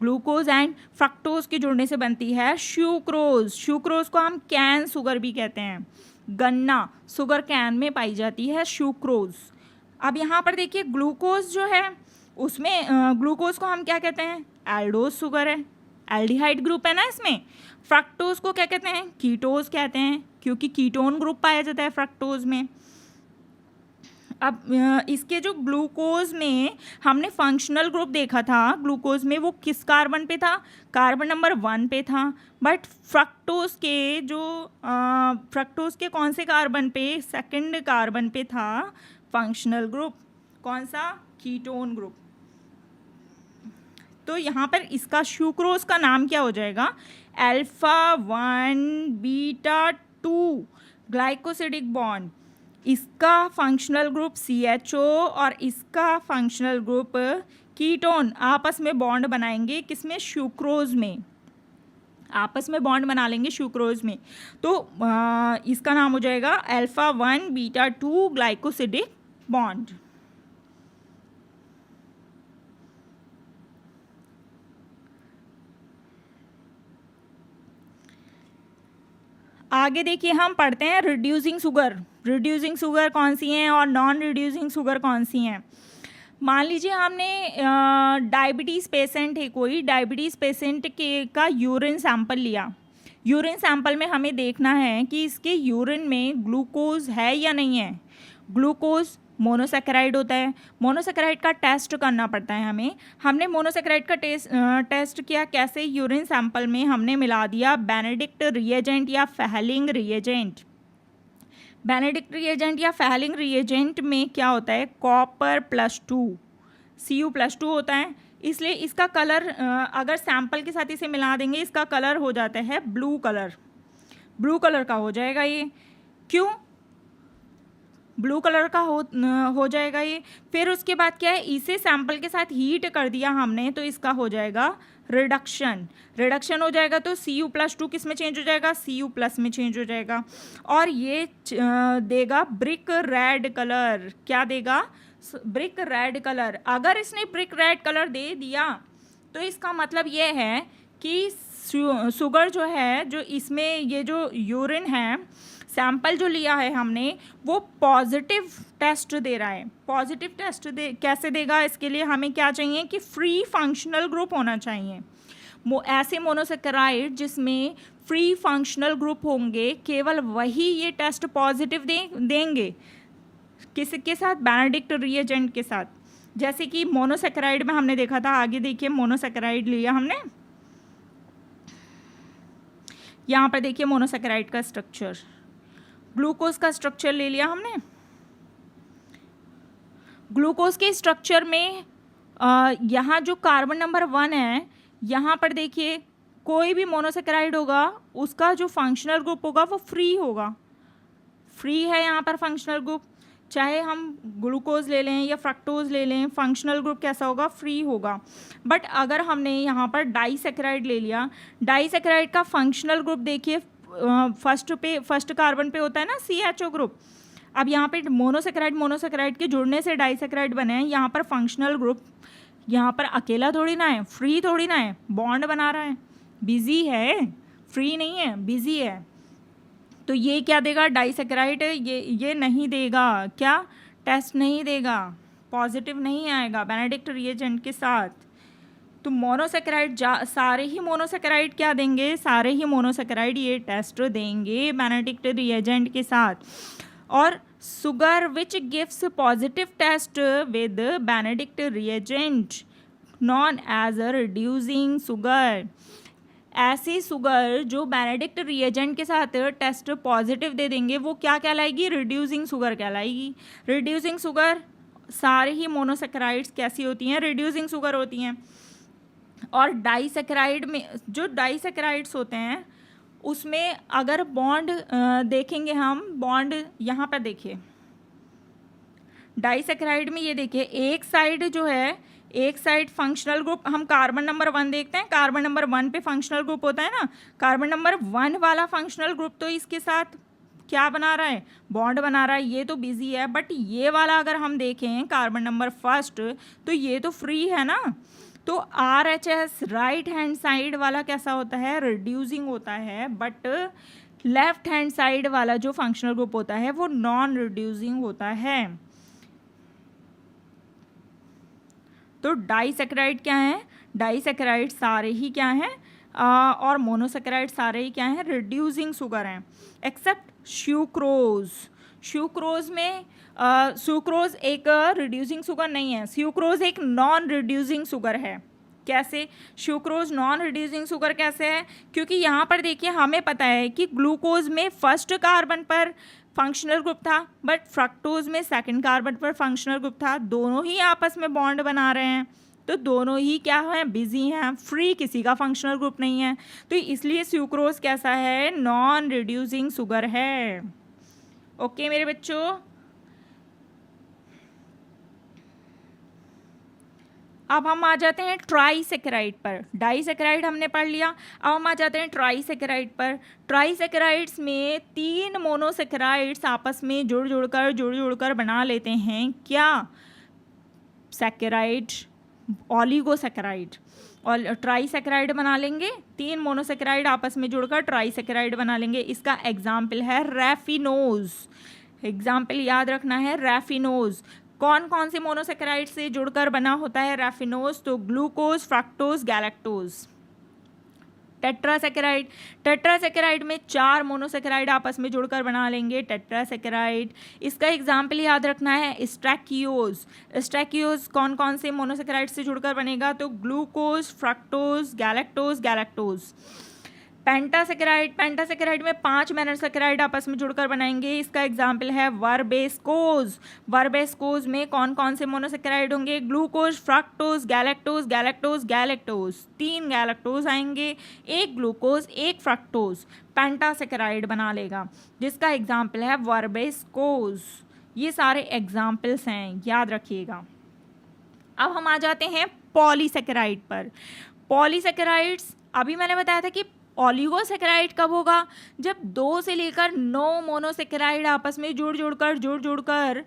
Speaker 1: ग्लूकोज एंड फ्रक्टोज के जुड़ने से बनती है सुक्रोज। सुक्रोज को हम कैन शुगर भी कहते हैं। गन्ना शुगर कैन में पाई जाती है सुक्रोज। अब यहाँ पर देखिए ग्लूकोज जो है उसमें ग्लूकोज को हम क्या कहते हैं? एल्डोज शुगर है, एल्डिहाइड ग्रुप है ना इसमें। फ्रक्टोज को क्या कहते हैं? कीटोज कहते हैं, क्योंकि कीटोन ग्रुप पाया जाता है फ्रक्टोज में। अब इसके जो ग्लूकोज में हमने फंक्शनल ग्रुप देखा था, ग्लूकोज में वो किस कार्बन पे था? कार्बन नंबर 1 पे था। बट फ्रक्टोज के कौन से कार्बन पे? सेकंड कार्बन पे था फंक्शनल ग्रुप। कौन सा? Ketone group. तो यहाँ पर इसका सुक्रोज का नाम क्या हो जाएगा? Alpha 1 beta 2 glycosidic bond. इसका फंक्शनल ग्रुप CHO और इसका फंक्शनल ग्रुप कीटोन आपस में बॉन्ड बनाएंगे। किसमें? सुक्रोज में। आपस में बॉन्ड बना लेंगे सुक्रोज में। तो इसका नाम हो जाएगा अल्फा 1 बीटा 2 ग्लाइकोसिडिक बॉन्ड। आगे देखिए हम पढ़ते हैं रिड्यूसिंग शुगर। रिड्यूसिंग शुगर कौन सी हैं और नॉन रिड्यूसिंग शुगर कौन सी हैं? मान लीजिए हमने डायबिटीज़ पेशेंट है कोई, डायबिटीज़ पेशेंट का यूरिन सैंपल लिया। यूरिन सैंपल में हमें देखना है कि इसके यूरिन में ग्लूकोज है या नहीं है। ग्लूकोज मोनोसेकेराइड होता है। मोनोसेकेराइड का टेस्ट करना पड़ता है हमें। हमने मोनोसेकेराइड का टेस्ट किया कैसे? यूरिन सैंपल में हमने मिला दिया बेनेडिक्ट रिएजेंट या फेहलिंग रिएजेंट। बेनेडिक्ट रिएजेंट या फेहलिंग रिएजेंट में क्या होता है? कॉपर +2 Cu+2 होता है। इसलिए इसका कलर अगर सैंपल के साथ इसे मिला देंगे इसका कलर हो जाता है ब्लू कलर। ब्लू कलर का हो जाएगा ये। क्यों ब्लू कलर का हो जाएगा ये? फिर उसके बाद क्या है? इसे सैंपल के साथ हीट कर दिया हमने तो इसका हो जाएगा रिडक्शन। रिडक्शन हो जाएगा तो Cu+2 किस में चेंज हो जाएगा? Cu+ में चेंज हो जाएगा और ये देगा ब्रिक रेड कलर। क्या देगा? Brick red colour. अगर इसने ब्रिक रेड कलर दे दिया तो इसका मतलब ये है कि शुगर जो है, जो इसमें ये जो यूरिन है, सैंपल जो लिया है हमने वो पॉजिटिव टेस्ट दे रहा है। पॉजिटिव टेस्ट कैसे देगा? इसके लिए हमें क्या चाहिए कि फ्री फंक्शनल ग्रुप होना चाहिए। ऐसे मोनोसेकेराइड जिसमें फ्री फंक्शनल ग्रुप होंगे केवल वही ये टेस्ट पॉजिटिव देंगे। किसके साथ? बेनेडिक्ट रिएजेंट के साथ। जैसे कि मोनोसेकेराइड में हमने देखा था। आगे देखिए मोनोसेकेराइड लिया हमने, यहाँ पर देखिए मोनोसेकेराइड का स्ट्रक्चर। ग्लूकोज का स्ट्रक्चर ले लिया हमने। ग्लूकोज के स्ट्रक्चर में यहाँ जो कार्बन नंबर 1 है, यहाँ पर देखिए कोई भी मोनोसेकेराइड होगा उसका जो फंक्शनल ग्रुप होगा वो फ्री होगा। फ्री है यहाँ पर फंक्शनल ग्रुप। चाहे हम ग्लूकोज ले लें या फ्रक्टोज ले लें, फंक्शनल ग्रुप कैसा होगा? फ्री होगा। बट अगर हमने यहाँ पर डाइसेकेराइड ले लिया, डाइसेकेराइड का फंक्शनल ग्रुप देखिए फर्स्ट कार्बन पे होता है ना CHO ग्रुप। अब यहाँ पे मोनोसेकेराइड के जुड़ने से डाइसेकेराइड बने हैं। यहाँ पर फंक्शनल ग्रुप यहाँ पर अकेला थोड़ी ना है, फ्री थोड़ी ना है, बॉन्ड बना रहा है, बिजी है, फ्री नहीं है, बिजी है। तो ये क्या देगा? डाइसेकेराइड ये नहीं देगा। क्या? टेस्ट नहीं देगा, पॉजिटिव नहीं आएगा बेनेडिक्ट रिएजेंट के साथ। तो मोनोसेकेराइड सारे ही मोनोसेकेराइड क्या देंगे? सारे ही मोनोसेकेराइड ये टेस्ट देंगे बेनेडिक्ट रिएजेंट के साथ। और sugar which gives positive test with Benedict reagent known as a reducing sugar. ऐसी शुगर जो बेनेडिक्ट रिएजेंट के साथ टेस्ट पॉजिटिव दे देंगे वो क्या कहलाएगी? रिड्यूसिंग शुगर कहलाएगी। रिड्यूसिंग शुगर सारे ही मोनोसेकेराइड्स कैसी होती हैं? रिड्यूसिंग शुगर होती हैं। और डाइसेकेराइड में जो डाइसेकेराइड्स होते हैं उसमें अगर बॉन्ड देखेंगे हम, बॉन्ड यहाँ पर देखिए डाइसेकेराइड में, ये देखिए एक साइड जो है, एक साइड फंक्शनल ग्रुप हम कार्बन नंबर 1 देखते हैं। कार्बन नंबर 1 पे फंक्शनल ग्रुप होता है ना, कार्बन नंबर 1 वाला फंक्शनल ग्रुप तो इसके साथ क्या बना रहा है, बॉन्ड बना रहा है, ये तो बिजी है। बट ये वाला अगर हम देखें कार्बन नंबर फर्स्ट, तो ये तो फ्री है ना। तो RHS राइट हैंड साइड वाला कैसा होता है, रिड्यूसिंग होता है, बट लेफ्ट हैंड साइड वाला जो फंक्शनल ग्रुप होता है वो नॉन रिड्यूसिंग होता है। तो डाइसैकेराइड क्या है, डाइसैकेराइड सारे ही क्या हैं, और मोनोसैकेराइड सारे ही क्या हैं, रिड्यूसिंग शुगर हैं, एक्सेप्ट स्यूक्रोज। स्यूक्रोज में सुक्रोज एक रिड्यूसिंग शुगर नहीं है, स्यूक्रोज एक नॉन रिड्यूसिंग शुगर है। कैसे सुक्रोज नॉन रिड्यूसिंग शुगर कैसे है, क्योंकि यहाँ पर देखिए हमें पता है कि ग्लूकोज में फर्स्ट कार्बन पर फंक्शनल ग्रुप था, बट फ्रक्टोज में सेकंड कार्बन पर फंक्शनल ग्रुप था। दोनों ही आपस में बॉन्ड बना रहे हैं, तो दोनों ही क्या हैं, बिजी हैं, फ्री, किसी का फंक्शनल ग्रुप नहीं है। तो इसलिए सुक्रोज कैसा है, नॉन रिड्यूसिंग शुगर है। ओके मेरे बच्चों, अब हम आ जाते हैं ट्राइसैकेराइड पर। डाइसैकेराइड हमने पढ़ लिया, अब हम आ जाते हैं ट्राइसैकेराइड पर। ट्राइसैकेराइड्स में 3 मोनोसैकेराइड्स आपस में जुड़ जुड़कर बना लेते हैं क्या, सैकेराइड, ओलिगोसैकेराइड। और ट्राइसैकेराइड बना लेंगे, 3 मोनोसैकेराइड आपस में जुड़कर ट्राइसैकेराइड बना लेंगे। इसका एग्जाम्पल है रैफिनोज। एग्जाम्पल याद रखना है, रैफिनोज। कौन कौन से मोनोसैकेराइड से जुड़कर बना होता है रैफिनोज, तो ग्लूकोज, फ्रक्टोज, गैलेक्टोज। टेट्रासैकेराइड, टेट्रासैकेराइड में 4 मोनोसैकेराइड आपस में जुड़कर बना लेंगे टेट्रासैकेराइड। इसका एग्जाम्पल याद रखना है स्ट्रैकियोज। स्ट्रैकियोज कौन कौन से मोनोसैकेराइड से जुड़कर बनेगा, तो ग्लूकोज, फ्रक्टोज, गैलेक्टोज, गैलेक्टोज। पेंटासैकेराइड, पेंटासैकेराइड में 5 मोनोसैकेराइड आपस में जुड़कर बनाएंगे। इसका एग्जाम्पल है वर्बेस्कोज। वर्बेस्कोज में कौन कौन से मोनोसैकेराइड होंगे, glucose, fructose, galactose, galactose, galactose. 3 galactose आएंगे, 1 ग्लूकोज, 1 फ्रक्टोज, पेंटासैकेराइड बना लेगा, जिसका एग्जाम्पल है वर्बेस्कोज। ये सारे एग्जाम्पल्स हैं, याद रखिएगा। अब हम आ जाते हैं पॉलीसैकेराइड पर। पॉलीसैकेराइड्स, अभी मैंने बताया था कि ओलिगोसैकेराइड कब होगा, जब 2 से लेकर 9 मोनोसैकेराइड आपस में जुड़ जुड़कर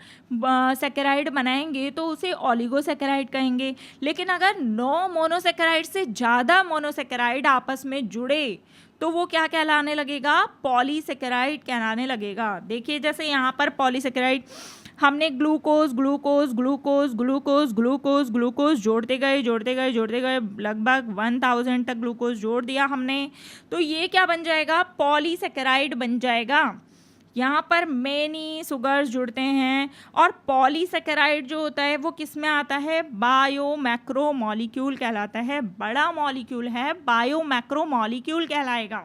Speaker 1: सैकेराइड बनाएंगे तो उसे ओलिगोसैकेराइड कहेंगे। लेकिन अगर 9 मोनोसैकेराइड से ज़्यादा मोनोसैकेराइड आपस में जुड़े तो वो क्या कहलाने लगेगा, पॉलीसैकेराइड कहलाने लगेगा। देखिए जैसे यहाँ पर पॉलीसैकेराइड हमने glucose glucose glucose glucose glucose glucose जोड़ते गए लगभग 1000 तक ग्लूकोज जोड़ दिया हमने, तो ये क्या बन जाएगा, पॉलीसैकेराइड बन जाएगा। यहाँ पर मेनी सुगर्स जुड़ते हैं, और पॉलीसैकेराइड जो होता है वो किस में आता है, बायो मैक्रो मॉलिक्यूल कहलाता है। बड़ा मॉलिक्यूल है, बायो मैक्रो मॉलिक्यूल कहलाएगा।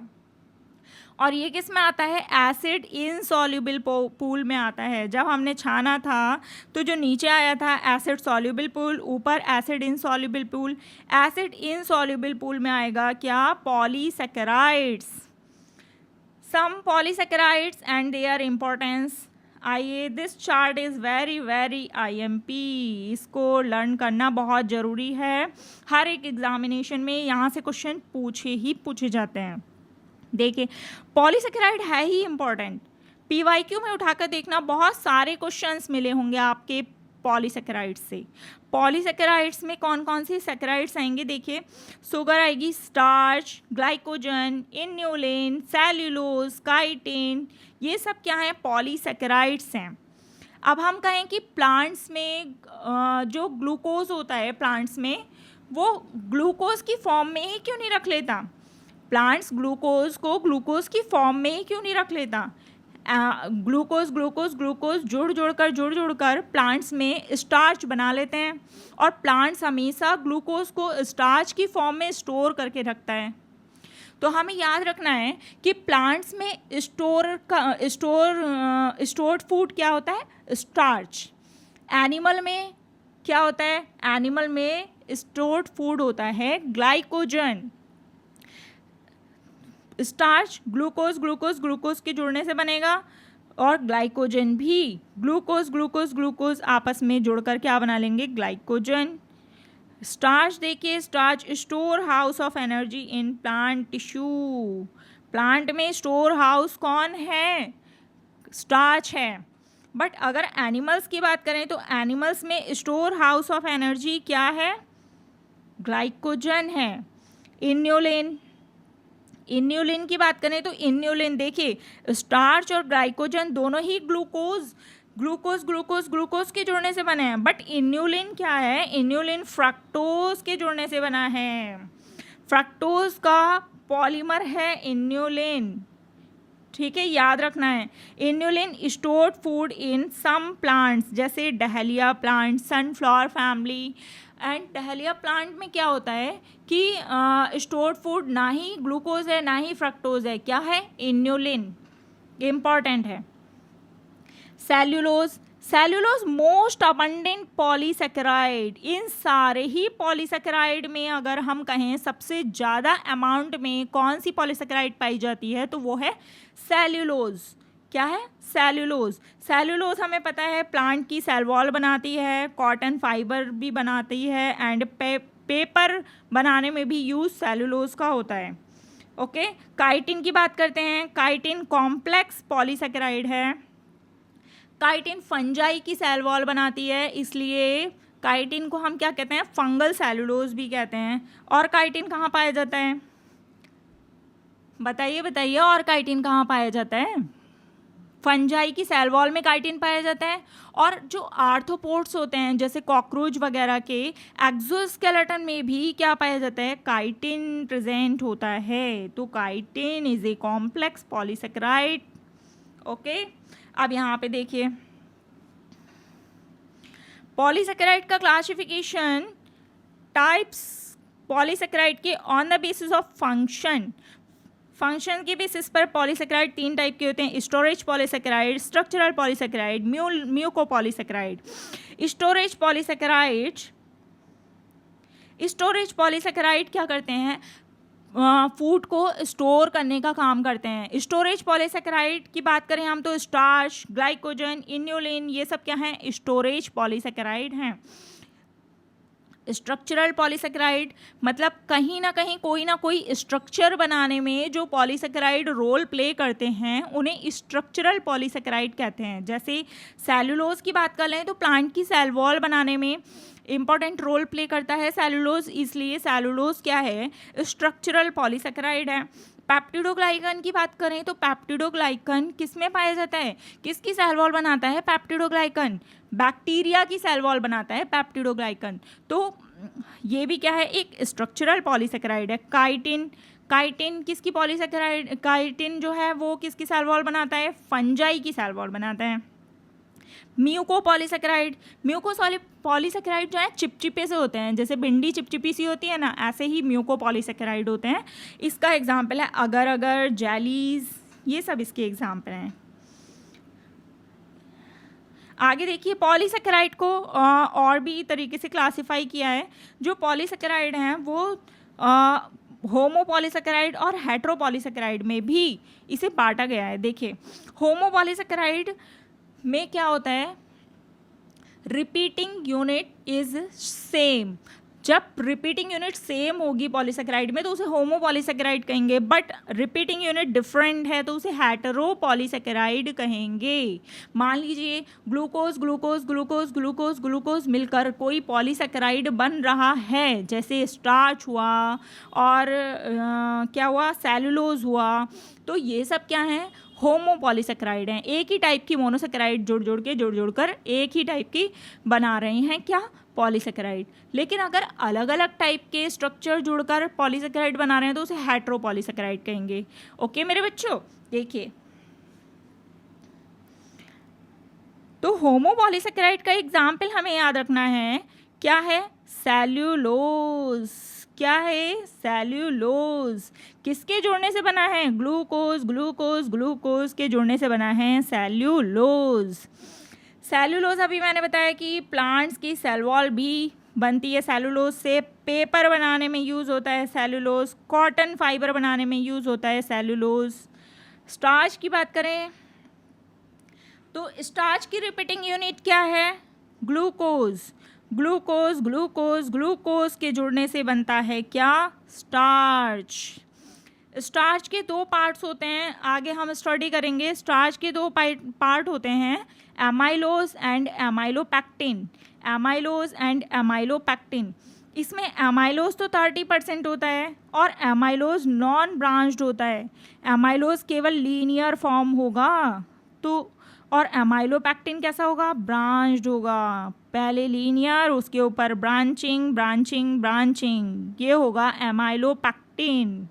Speaker 1: और ये किस में आता है, एसिड इनसॉल्युबल पूल में आता है। जब हमने छाना था तो जो नीचे आया था एसिड सॉल्युबल पूल, ऊपर acid insoluble pool. Acid insoluble pool में आएगा क्या, polysaccharides. Some polysaccharides and their importance. आइए, this chart is very IMP, इसको लर्न करना बहुत ज़रूरी है। हर एक एग्जामिनेशन में यहाँ से क्वेश्चन पूछे जाते हैं। देखिए पॉलीसैकेराइड है ही इम्पॉर्टेंट, PYQ में उठाकर देखना, बहुत सारे क्वेश्चंस मिले होंगे आपके पॉलीसैकेराइड्स से। पॉलीसैकेराइड्स में कौन कौन से सैकेराइड्स आएंगे, देखिए शुगर आएगी, starch, glycogen, inulin, cellulose, chitin, ये सब क्या है, पॉलीसैकेराइड्स हैं। अब हम कहें कि प्लांट्स में जो ग्लूकोज होता है प्लांट्स में, वो ग्लूकोज की फॉर्म में ही क्यों नहीं रख लेता, प्लांट्स ग्लूकोज को ग्लूकोज की फॉर्म में ही क्यों नहीं रख लेता। ग्लूकोज ग्लूकोज ग्लूकोज जुड़ जुड़कर प्लांट्स में स्टार्च बना लेते हैं, और प्लांट्स हमेशा ग्लूकोज को स्टार्च की फॉर्म में स्टोर करके रखता है। तो हमें याद रखना है कि प्लांट्स में स्टोर्ड फूड क्या होता है, स्टार्च। एनिमल में क्या होता है, एनिमल में स्टोर्ड फूड होता है glycogen. Starch glucose glucose glucose के जुड़ने से बनेगा, और ग्लाइकोजन भी ग्लूकोज ग्लूकोज ग्लूकोज आपस में जुड़कर क्या बना लेंगे, ग्लाइकोजन। स्टार्च देखिए, starch store house of energy in plant tissue. Plant में स्टोर हाउस कौन है, स्टार्च है। बट अगर एनिमल्स की बात करें तो एनिमल्स में स्टोर हाउस ऑफ एनर्जी क्या है? ग्लाइकोजन है। इन्यूलिन, इन्यूलिन की बात करें तो इन्यूलिन देखिए स्टार्च और ग्लाइकोजन दोनों ही ग्लूकोज के जुड़ने से बने हैं, बट इन्यूलिन क्या है? इन्यूलिन फ्रक्टोज के जुड़ने से बना है। फ्रक्टोज का पॉलीमर है इन्यूलिन, ठीक है, याद रखना है। Inulin stored food in some plants, जैसे dahlia plant, sunflower family. And dahlia plant में क्या होता है कि स्टोर्ड फूड ना ही ग्लूकोज है ना ही फ्रक्टोज है, क्या है? इन्यूलिन, इम्पॉर्टेंट है। Cellulose, cellulose most abundant polysaccharide. इन सारे ही पॉलीसेकेराइड में अगर हम कहें सबसे ज़्यादा अमाउंट में कौन सी पॉलीसेकेराइड पाई जाती है तो वो है सेल्यूलोज। क्या है? सेल्यूलोज। सेल्यूलोज हमें पता है प्लांट की सेल वॉल बनाती है, कॉटन फाइबर भी बनाती है, एंड पेपर बनाने में भी यूज सेल्यूलोज का होता है। ओके, काइटिन की बात करते हैं। काइटिन कॉम्प्लेक्स पॉलीसेकेराइड है। काइटिन फंजाई की सेल वॉल बनाती है, इसलिए काइटिन को हम क्या कहते हैं? फंगल सेलुलोज भी कहते हैं। और काइटिन कहाँ पाया जाता है? बताइए बताइए, और काइटिन कहाँ पाया जाता है? फंजाई की सेल वॉल में काइटिन पाया जाता है। और जो आर्थ्रोपोड्स होते हैं जैसे कॉकरोच वगैरह के एक्सोस्केलेटन में भी क्या पाया जाता है? काइटिन प्रेजेंट होता है। तो chitin is a complex polysaccharide. Okay, अब यहाँ पे देखिए पॉलीसेकेराइड का क्लासिफिकेशन टाइप्स पॉलीसेकेराइड के on the basis of function. Function के बेसिस पर पॉलीसेकेराइड 3 टाइप के होते हैं: storage polysaccharide, structural polysaccharide, mucopolysaccharide. Storage polysaccharide क्या करते हैं? फूड को स्टोर करने का काम करते हैं। स्टोरेज पॉलीसेकेराइड की बात करें हम तो स्टार्च, ग्लाइकोजन, इन्यूलिन, ये सब क्या हैं? स्टोरेज पॉलीसेकेराइड हैं। स्ट्रक्चरल पॉलीसेकेराइड मतलब कहीं ना कहीं कोई ना कोई स्ट्रक्चर बनाने में जो पॉलीसेकेराइड रोल प्ले करते हैं उन्हें स्ट्रक्चरल पॉलीसेकेराइड कहते हैं। जैसे सेलुलोज की बात कर लें तो प्लांट की सेल वॉल बनाने में इंपॉर्टेंट रोल प्ले करता है सेलुलोज, इसलिए सेलुलोज क्या है? स्ट्रक्चरल पॉलीसेकेराइड है। पेप्टिडोग्लाइकन की बात करें तो पेप्टिडोग्लाइकन किस में पाया जाता है? किसकी सेल वॉल बनाता है पेप्टिडोग्लाइकन? बैक्टीरिया की सेल वॉल बनाता है पेप्टिडोग्लाइकन। तो ये भी क्या है? एक स्ट्रक्चरल पॉलीसेकेराइड है। काइटिन किसकी पॉलीसेकेराइड? काइटिन जो है वो किसकी सेल वॉल बनाता है? फंजाई की सेल वॉल बनाता है। म्यूकोपॉलीसेकेराइड पॉलीसेकेराइड जो है चिपचिपे से होते हैं, जैसे भिंडी चिपचिपी सी होती है ना, ऐसे ही म्यूकोपॉलीसेकेराइड होते हैं। इसका एग्जाम्पल है अगर अगर, जेलीज, ये सब इसके एग्जाम्पल हैं। आगे देखिए पॉलीसेकेराइड को और भी तरीके से क्लासिफाई किया है। जो पॉलीसेकेराइड हैं वो होमोपॉलीसेकेराइड और हेटेरोपॉलीसेकेराइड में भी इसे बांटा गया है। देखिए होमोपॉलीसेकेराइड में क्या होता है? Repeating unit is same. जब रिपीटिंग यूनिट सेम होगी पॉलीसेकेराइड में तो उसे होमोपॉलीसेकेराइड कहेंगे, बट रिपीटिंग यूनिट डिफरेंट है तो उसे हेटेरोपॉलीसेकेराइड कहेंगे। मान लीजिए glucose glucose glucose glucose glucose मिलकर कोई पॉलीसेकेराइड बन रहा है, जैसे स्टार्च हुआ और क्या हुआ? सेलुलोज हुआ। तो ये सब क्या है? होमोपॉलीसेकेराइड हैं। एक ही टाइप की मोनोसेकेराइड जोड़ कर एक ही टाइप की बना रहे हैं क्या? पॉलीसेकेराइड। लेकिन अगर अलग अलग टाइप के स्ट्रक्चर जुड़कर पॉलीसेकेराइड बना रहे हैं तो उसे हेटेरोपॉलीसेकेराइड कहेंगे। ओके मेरे बच्चों, देखिए तो होमोपॉलीसेकेराइड का एग्जाम्पल हमें याद रखना है। क्या है? सेल्यूलोज। क्या है? सेल्यूलोज। किसके जोड़ने से बना है? ग्लूकोज ग्लूकोज ग्लूकोज के जोड़ने से बना है सेल्यूलोज। सेल्यूलोज अभी मैंने बताया कि प्लांट्स की सेल वॉल भी बनती है सेल्यूलोज से। पेपर बनाने में यूज़ होता है सेल्यूलोज। कॉटन फाइबर बनाने में यूज़ होता है सेल्यूलोज। स्टार्च की बात करें तो स्टार्च की रिपीटिंग यूनिट क्या है? ग्लूकोज। ग्लूकोज ग्लूकोज ग्लूकोज के जुड़ने से बनता है क्या? स्टार्च। स्टार्च के दो पार्ट्स होते हैं, आगे हम स्टडी करेंगे। स्टार्च के दो पार्ट होते हैं, amylose and amylopectin. Amylose and amylopectin. इसमें एमाइलोज तो 30% होता है और एमाइलोज नॉन ब्रांच्ड होता है। एमाइलोज केवल लीनियर फॉर्म होगा, तो और एमाइलोपैक्टिन कैसा होगा? ब्रांच्ड होगा। पहले लीनियर, उसके ऊपर ब्रांचिंग ब्रांचिंग ब्रांचिंग, ये होगा एमाइलोपैक्टिन।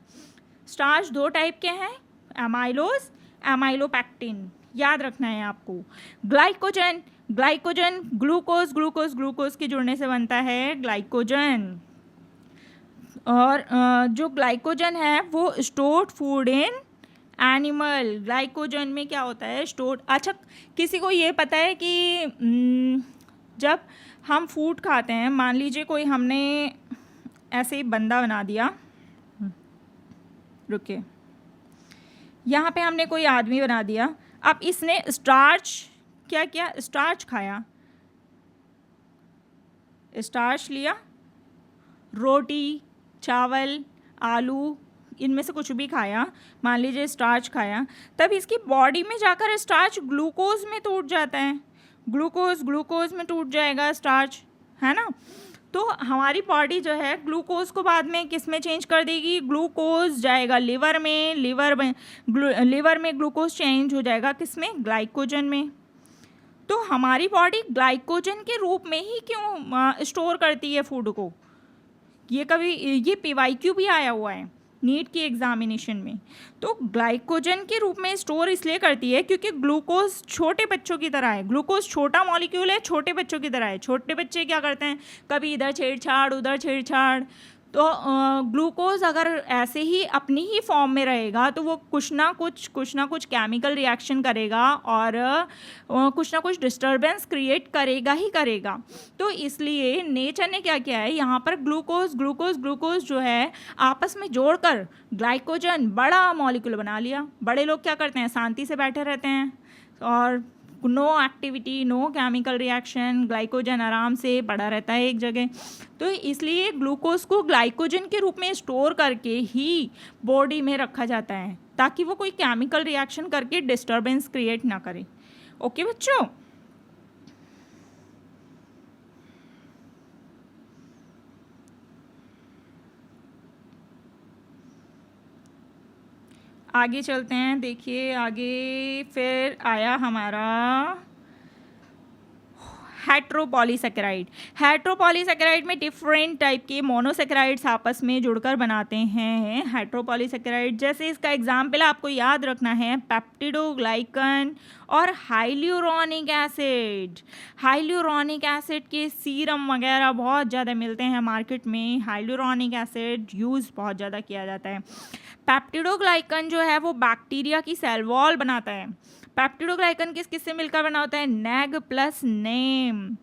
Speaker 1: स्टार्च दो टाइप के हैं, एमाइलोज, एमाइलोपैक्टिन, याद रखना है आपको। Glycogen, glycogen glucose glucose glucose के जुड़ने से बनता है ग्लाइकोजन। और जो ग्लाइकोजन है वो stored food in animal. Glycogen में क्या होता है? स्टोर्ड। अच्छा, किसी को ये पता है कि जब हम फूड खाते हैं, मान लीजिए कोई हमने ऐसे ही बंदा बना दिया, रुके, यहाँ पे हमने कोई आदमी बना दिया, अब इसने स्टार्च क्या किया? स्टार्च खाया, स्टार्च लिया, रोटी, चावल, आलू, इनमें से कुछ भी खाया, मान लीजिए स्टार्च खाया, तब इसकी बॉडी में जाकर स्टार्च ग्लूकोज में टूट जाता है। ग्लूकोज ग्लूकोज में टूट जाएगा स्टार्च, है ना। तो हमारी बॉडी जो है ग्लूकोज को बाद में किस में चेंज कर देगी? ग्लूकोज जाएगा लिवर में, लिवर में ग्लूकोज चेंज हो जाएगा किस में? ग्लाइकोजन में। तो हमारी बॉडी ग्लाइकोजन के रूप में ही क्यों स्टोर करती है फूड को? ये PYQ भी आया हुआ है नीट की एग्जामिनेशन में। तो ग्लाइकोजन के रूप में स्टोर इसलिए करती है क्योंकि ग्लूकोज छोटे बच्चों की तरह है। ग्लूकोज छोटा मॉलिक्यूल है, छोटे बच्चों की तरह है। छोटे बच्चे क्या करते हैं? कभी इधर छेड़छाड़, उधर छेड़छाड़। तो ग्लूकोज अगर ऐसे ही अपनी ही फॉर्म में रहेगा तो वो कुछ ना कुछ केमिकल रिएक्शन करेगा और कुछ ना कुछ डिस्टर्बेंस क्रिएट करेगा ही करेगा। तो इसलिए नेचर ने क्या किया है, यहाँ पर ग्लूकोज ग्लूकोज ग्लूकोज जो है आपस में जोड़कर ग्लाइकोजन बड़ा मॉलिक्यूल बना लिया। बड़े लोग क्या करते हैं? शांति से बैठे रहते हैं और no activity, no chemical reaction, glycogen आराम से पड़ा रहता है एक जगह। तो इसलिए ग्लूकोज को ग्लाइकोजन के रूप में स्टोर करके ही बॉडी में रखा जाता है ताकि वो कोई केमिकल रिएक्शन करके डिस्टर्बेंस क्रिएट ना करे। ओके बच्चों, आगे चलते हैं। देखिए आगे फिर आया हमारा हेट्रोपॉलीसेकेराइड। हेट्रोपॉलीसेकेराइड में डिफरेंट टाइप के मोनोसेकेराइड्स आपस में जुड़कर बनाते हैं हेट्रोपॉलीसेकेराइड। जैसे इसका एग्जाम्पल आपको याद रखना है पेप्टिडोग्लाइकन और हाइल्यूरोनिक एसिड। हाइल्यूरोनिक एसिड के सीरम वगैरह बहुत ज़्यादा मिलते हैं मार्केट में। हाइल्यूरोनिक एसिड यूज़ बहुत ज़्यादा किया जाता है। पेप्टिडोग्लाइकन जो है वो बैक्टीरिया की सेल वॉल बनाता है। पेप्टिडोग्लाइकन किस किस से मिलकर बना होता है? NAG plus NAM.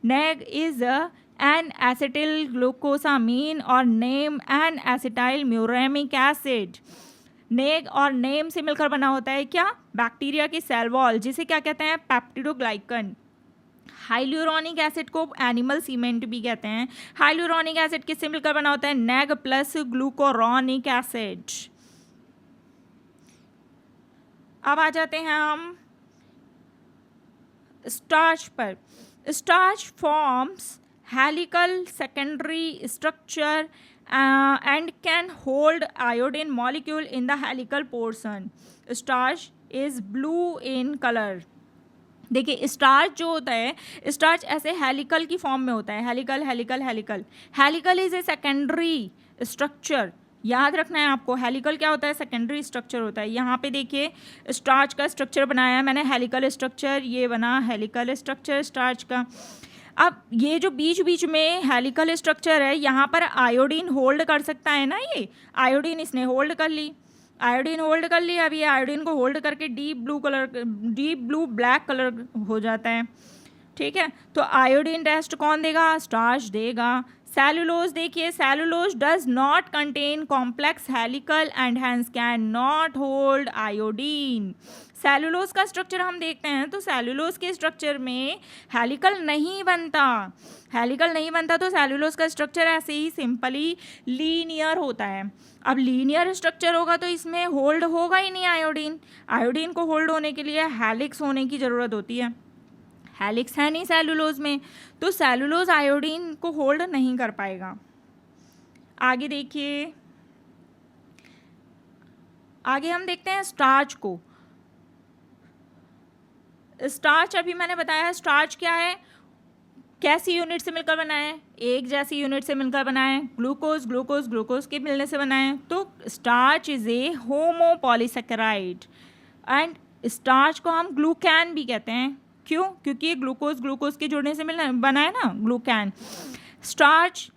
Speaker 1: NAG is N acetyl glucosamine और NAM N acetyl muramic acid. NAG और नेम से मिलकर बना होता है क्या? बैक्टीरिया की सेल वॉल, जिसे क्या कहते हैं? पेप्टिडोग्लाइकन। हाइल्यूरोनिक एसिड को एनिमल सीमेंट भी कहते हैं। हाइल्यूरोनिक एसिड किससे मिलकर बना होता है? NAG plus glucuronic acid. अब आ जाते हैं हम स्टार्च पर। Starch forms helical secondary structure and can hold iodine molecule in the helical portion. Starch is blue in color. देखिए स्टार्च जो होता है, स्टार्च ऐसे हेलिकल की फॉर्म में होता है। Helical helical helical helical is a secondary structure. याद रखना है आपको, हेलिकल क्या होता है? सेकेंडरी स्ट्रक्चर होता है। यहाँ पे देखिए स्टार्च का स्ट्रक्चर बनाया है मैंने, हेलिकल स्ट्रक्चर, ये बना हेलिकल स्ट्रक्चर स्टार्च का। अब ये जो बीच बीच में हेलिकल स्ट्रक्चर है, यहाँ पर आयोडीन होल्ड कर सकता है ना, ये आयोडीन इसने होल्ड कर ली, आयोडीन होल्ड कर ली। अब ये आयोडीन को होल्ड करके डीप ब्लू ब्लैक कलर हो जाता है, ठीक है। तो आयोडीन रेस्ट कौन देगा? स्टार्च देगा। सेलुलोज देखिए, cellulose does not contain complex helical and hence can not hold iodine. Cellulose का स्ट्रक्चर हम देखते हैं तो सेलुलोज के स्ट्रक्चर में हेलिकल नहीं बनता, हेलिकल नहीं बनता, तो सेलुलोज का स्ट्रक्चर ऐसे ही सिंपली लीनियर होता है। अब लीनियर स्ट्रक्चर होगा तो इसमें होल्ड होगा ही नहीं आयोडीन, आयोडीन को होल्ड होने के लिए हेलिक्स होने की ज़रूरत होती है, हेलिक्स है नहीं सेलुलोज में, तो सेलुलोज आयोडीन को होल्ड नहीं कर पाएगा। आगे देखिए, आगे हम देखते हैं स्टार्च को। स्टार्च अभी मैंने बताया है, स्टार्च क्या है, कैसी यूनिट से मिलकर बना है, एक जैसी यूनिट से मिलकर बना है, ग्लूकोज ग्लूकोज ग्लूकोज के मिलने से बना है। तो starch is a homopolysaccharide and starch को हम ग्लूकैन भी कहते हैं। क्यों? क्योंकि ये ग्लूकोज ग्लूकोज के जुड़ने से मिलना बना है ना, glucan. Starch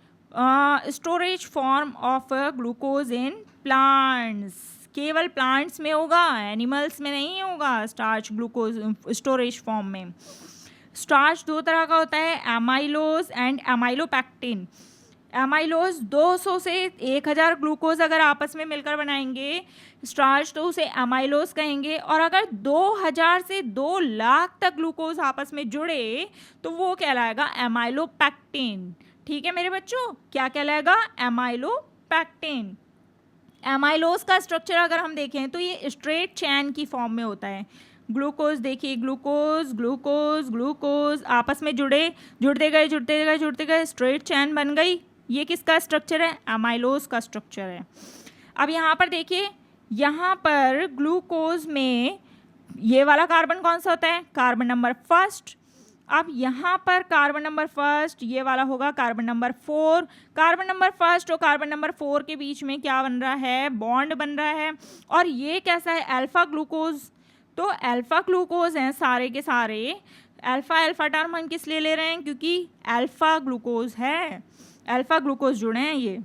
Speaker 1: storage form of glucose in plants, केवल प्लांट्स में होगा, एनिमल्स में नहीं होगा स्टार्च ग्लूकोज स्टोरेज फॉर्म में। स्टार्च दो तरह का होता है, एमाइलोज एंड एमाइलोपैक्टिन। एमाइलोज 200 से 1000 ग्लूकोज अगर आपस में मिलकर बनाएंगे स्टार्च तो उसे एमाइलोज कहेंगे, और अगर 2000 से 2 लाख तक ग्लूकोज आपस में जुड़े तो वो कहलाएगा एमाइलोपैक्टिन। ठीक है मेरे बच्चों, क्या कहलाएगा? एमाइलोपैक्टिन। एमाइलोज का स्ट्रक्चर अगर हम देखें तो ये स्ट्रेट चैन की फॉर्म में होता है। ग्लूकोज देखिए, ग्लूकोज ग्लूकोज ग्लूकोज आपस में जुड़े, जुड़ते गए जुड़ते गए जुड़ते गए, स्ट्रेट चैन बन गई। ये किसका स्ट्रक्चर है? एमाइलोज का स्ट्रक्चर है। अब यहाँ पर देखिए, यहाँ पर ग्लूकोज में ये वाला कार्बन कौन सा होता है? Carbon number first. अब यहाँ पर कार्बन नंबर फर्स्ट, ये वाला होगा carbon number 4। Carbon number first और कार्बन नंबर 4 के बीच में क्या बन रहा है? बॉन्ड बन रहा है। और ये कैसा है? Alpha glucose. तो अल्फा ग्लूकोज हैं सारे के सारे। अल्फा अल्फा टर्म हम किस लिए ले रहे हैं? क्योंकि अल्फा ग्लूकोज है, अल्फा ग्लूकोज जुड़े हैं। ये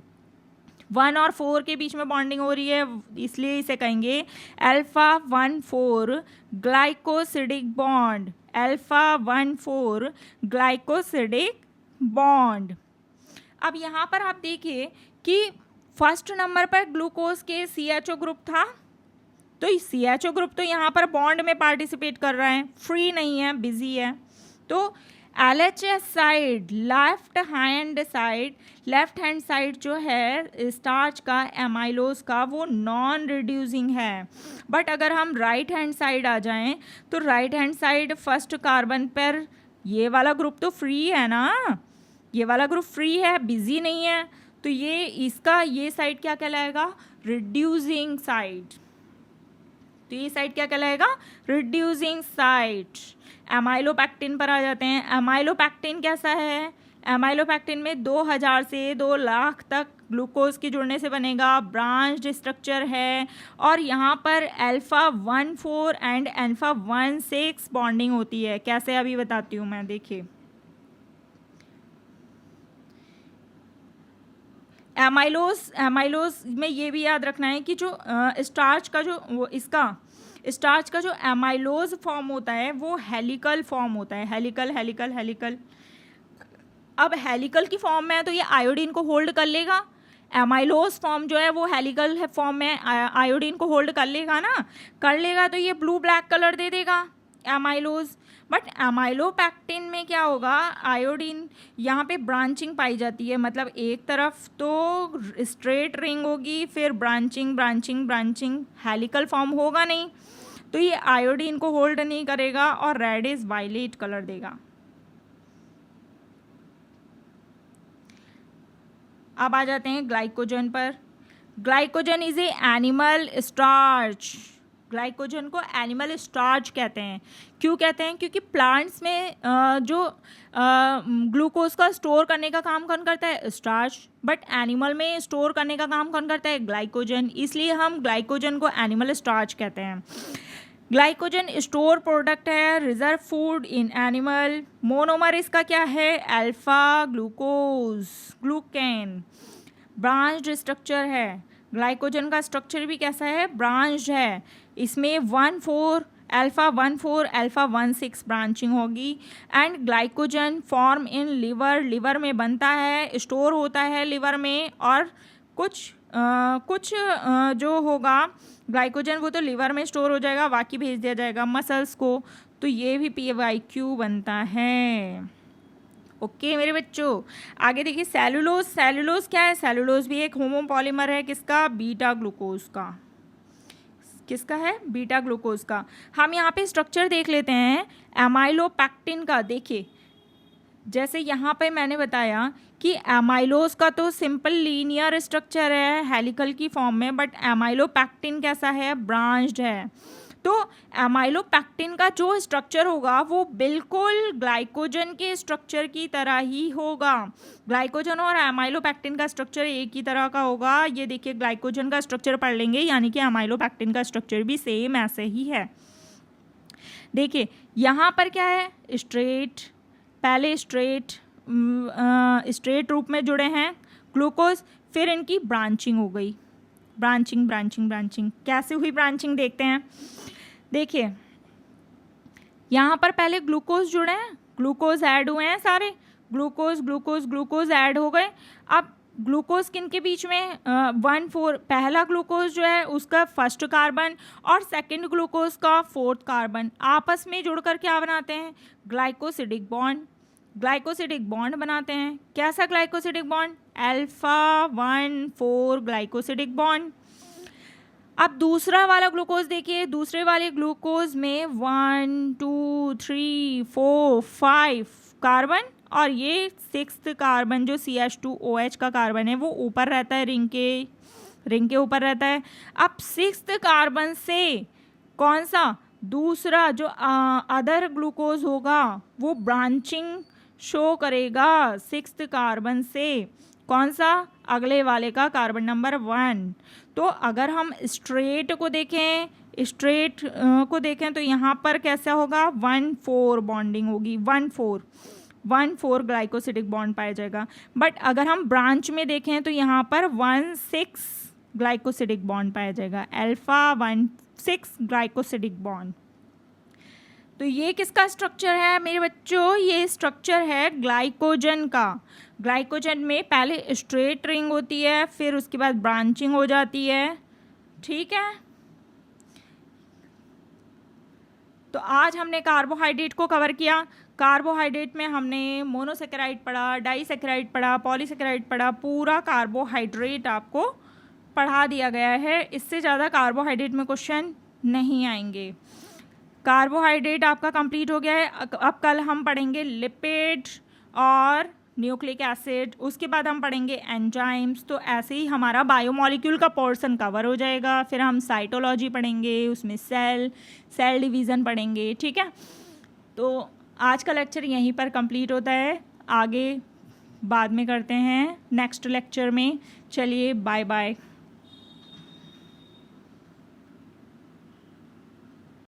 Speaker 1: 1 और 4 के बीच में बॉन्डिंग हो रही है, इसलिए इसे कहेंगे alpha 1,4 glycosidic bond, alpha 1,4 glycosidic bond. अब यहाँ पर आप देखिए कि फर्स्ट नंबर पर ग्लूकोज के CHO ग्रुप था, तो CHO ग्रुप तो यहाँ पर बॉन्ड में पार्टिसिपेट कर रहा है, फ्री नहीं है, बिजी है। तो LHS side, left hand side जो है स्टार्च का, एमाइलोज का, वो नॉन रिड्यूसिंग है। बट अगर हम राइट हैंड साइड आ जाएं तो right hand side first carbon पर ये वाला ग्रुप तो फ्री है ना, ये वाला ग्रुप फ्री है, बिजी नहीं है, तो ये इसका ये साइड क्या कहलाएगा? Reducing side. तो ये साइड क्या कहलाएगा? Reducing side. एमाइलोपैक्टिन पर आ जाते हैं। एमाइलोपैक्टिन कैसा है? एमाइलोपैक्टिन में 2000 से 2 लाख तक ग्लूकोज के जुड़ने से बनेगा, ब्रांच्ड स्ट्रक्चर है, और यहाँ पर अल्फा 1,4 एंड अल्फा 1,6 बॉन्डिंग होती है। कैसे? अभी बताती हूँ मैं, देखिए। एमाइलोज में ये भी याद रखना है कि जो स्टार्च का जो स्टार्च का जो एमाइलोज फॉर्म होता है वो हेलिकल फॉर्म होता है, हेलिकल हेलिकल हेलिकल। अब हेलिकल की फॉर्म में है तो ये आयोडीन को होल्ड कर लेगा। एमाइलोज फॉर्म जो है वो हेलिकल है फॉर्म में, आयोडीन को होल्ड कर लेगा ना, कर लेगा तो ये ब्लू ब्लैक कलर दे देगा एमाइलोज। बट एमाइलोपैक्टिन में क्या होगा? आयोडीन यहाँ पे ब्रांचिंग पाई जाती है, मतलब एक तरफ तो स्ट्रेट रिंग होगी, फिर branching branching branching, helical form होगा नहीं, तो ये आयोडीन को होल्ड नहीं करेगा और रेडिश वायलेट कलर देगा। अब आ जाते हैं ग्लाइकोजन पर। Glycogen is a animal starch. Glycogen को एनिमल स्टार्च कहते हैं। क्यों कहते हैं? क्योंकि प्लांट्स में जो ग्लूकोज का स्टोर करने का काम कौन करता है? स्टार्च। बट एनिमल में स्टोर करने का काम कौन करता है? ग्लाइकोजन। इसलिए हम ग्लाइकोजन को एनिमल स्टार्च कहते हैं। ग्लाइकोजन स्टोर प्रोडक्ट है, reserve food in animal. Monomer इसका क्या है? Alpha glucose, glucan. Branched structure है, ग्लाइकोजन का स्ट्रक्चर भी कैसा है? ब्रांच्ड है। इसमें 1,4 अल्फा 1,4 अल्फा 1,6 ब्रांचिंग होगी। And glycogen form in liver, liver में बनता है, स्टोर होता है लिवर में, और कुछ कुछ जो होगा ग्लाइकोजन वो तो लिवर में स्टोर हो जाएगा, बाकी भेज दिया जाएगा मसल्स को, तो ये भी PYQ बनता है। ओके मेरे बच्चों, आगे देखिए सेलुलोज। सेलुलोज क्या है? सेलुलोज भी एक होमोपॉलीमर है, किसका? बीटा ग्लूकोज का। किसका है? बीटा ग्लूकोज का। हम यहाँ पे स्ट्रक्चर देख लेते हैं एमाइलोपेक्टिन का। देखिए जैसे यहाँ पे मैंने बताया कि एमाइलोज का तो सिंपल लीनियर स्ट्रक्चर है हेलिकल की फॉर्म में, बट एमाइलोपेक्टिन कैसा है? ब्रांच्ड है। तो एमाइलोपेक्टिन का जो स्ट्रक्चर होगा वो बिल्कुल ग्लाइकोजन के स्ट्रक्चर की तरह ही होगा। ग्लाइकोजन और एमाइलोपेक्टिन का स्ट्रक्चर एक ही तरह का होगा। ये देखिए ग्लाइकोजन का स्ट्रक्चर पढ़ लेंगे, यानी कि एमाइलोपेक्टिन का स्ट्रक्चर भी सेम ऐसे ही है। देखिए यहाँ पर क्या है? स्ट्रेट, पहले स्ट्रेट रूप में जुड़े हैं ग्लूकोज, फिर इनकी ब्रांचिंग हो गई। ब्रांचिंग ब्रांचिंग ब्रांचिंग कैसे हुई ब्रांचिंग देखते हैं। देखिए यहाँ पर पहले ग्लूकोज जुड़े हैं, ग्लूकोज ऐड हुए हैं, सारे ग्लूकोज ग्लूकोज ग्लूकोज ऐड हो गए। अब ग्लूकोज किन के बीच में? 1,4 पहला ग्लूकोज जो है उसका फर्स्ट कार्बन और सेकंड ग्लूकोज का फोर्थ कार्बन आपस में जुड़कर क्या बनाते हैं? Glycosidic bond. ग्लाइकोसिडिक बॉन्ड बनाते हैं। कैसा glycosidic bond? Alpha 1,4 glycosidic bond. अब दूसरा वाला ग्लूकोज देखिए, दूसरे वाले ग्लूकोज में 1, 2, 3, 4, 5 कार्बन, और ये 6th कार्बन जो CH2OH का कार्बन है वो ऊपर रहता है, रिंग के ऊपर रहता है। अब 6th कार्बन से कौन सा? दूसरा जो अदर ग्लूकोज होगा वो ब्रांचिंग शो करेगा 6th कार्बन से। कौन सा? अगले वाले का, कार्बन नंबर 1। तो अगर हम स्ट्रेट को देखें, तो यहाँ पर कैसा होगा? 1,4 बॉन्डिंग होगी, 1,4 ग्लाइकोसिडिक बॉन्ड पाया जाएगा। बट अगर हम ब्रांच में देखें तो यहाँ पर 1,6 ग्लाइकोसिडिक बॉन्ड पाया जाएगा, अल्फा 1,6 ग्लाइकोसिडिक बॉन्ड। तो ये किसका स्ट्रक्चर है मेरे बच्चों? ये स्ट्रक्चर है ग्लाइकोजन का। ग्लाइकोजन में पहले स्ट्रेट रिंग होती है, फिर उसके बाद ब्रांचिंग हो जाती है। ठीक है, तो आज हमने कार्बोहाइड्रेट को कवर किया। कार्बोहाइड्रेट में हमने मोनोसेकेराइड पढ़ा, डाइसेकेराइड पढ़ा, पॉलीसेकेराइड पढ़ा, पूरा कार्बोहाइड्रेट आपको पढ़ा दिया गया है। इससे ज़्यादा कार्बोहाइड्रेट में क्वेश्चन नहीं आएंगे। कार्बोहाइड्रेट आपका कंप्लीट हो गया है। अब कल हम पढ़ेंगे लिपिड और न्यूक्लिक एसिड, उसके बाद हम पढ़ेंगे एंजाइम्स। तो ऐसे ही हमारा बायोमॉलिक्यूल का पोर्शन कवर हो जाएगा। फिर हम साइटोलॉजी पढ़ेंगे, उसमें सेल डिवीज़न पढ़ेंगे। ठीक है, तो आज का लेक्चर यहीं पर कंप्लीट होता है, आगे बाद में करते हैं नेक्स्ट लेक्चर में। चलिए बाय बाय।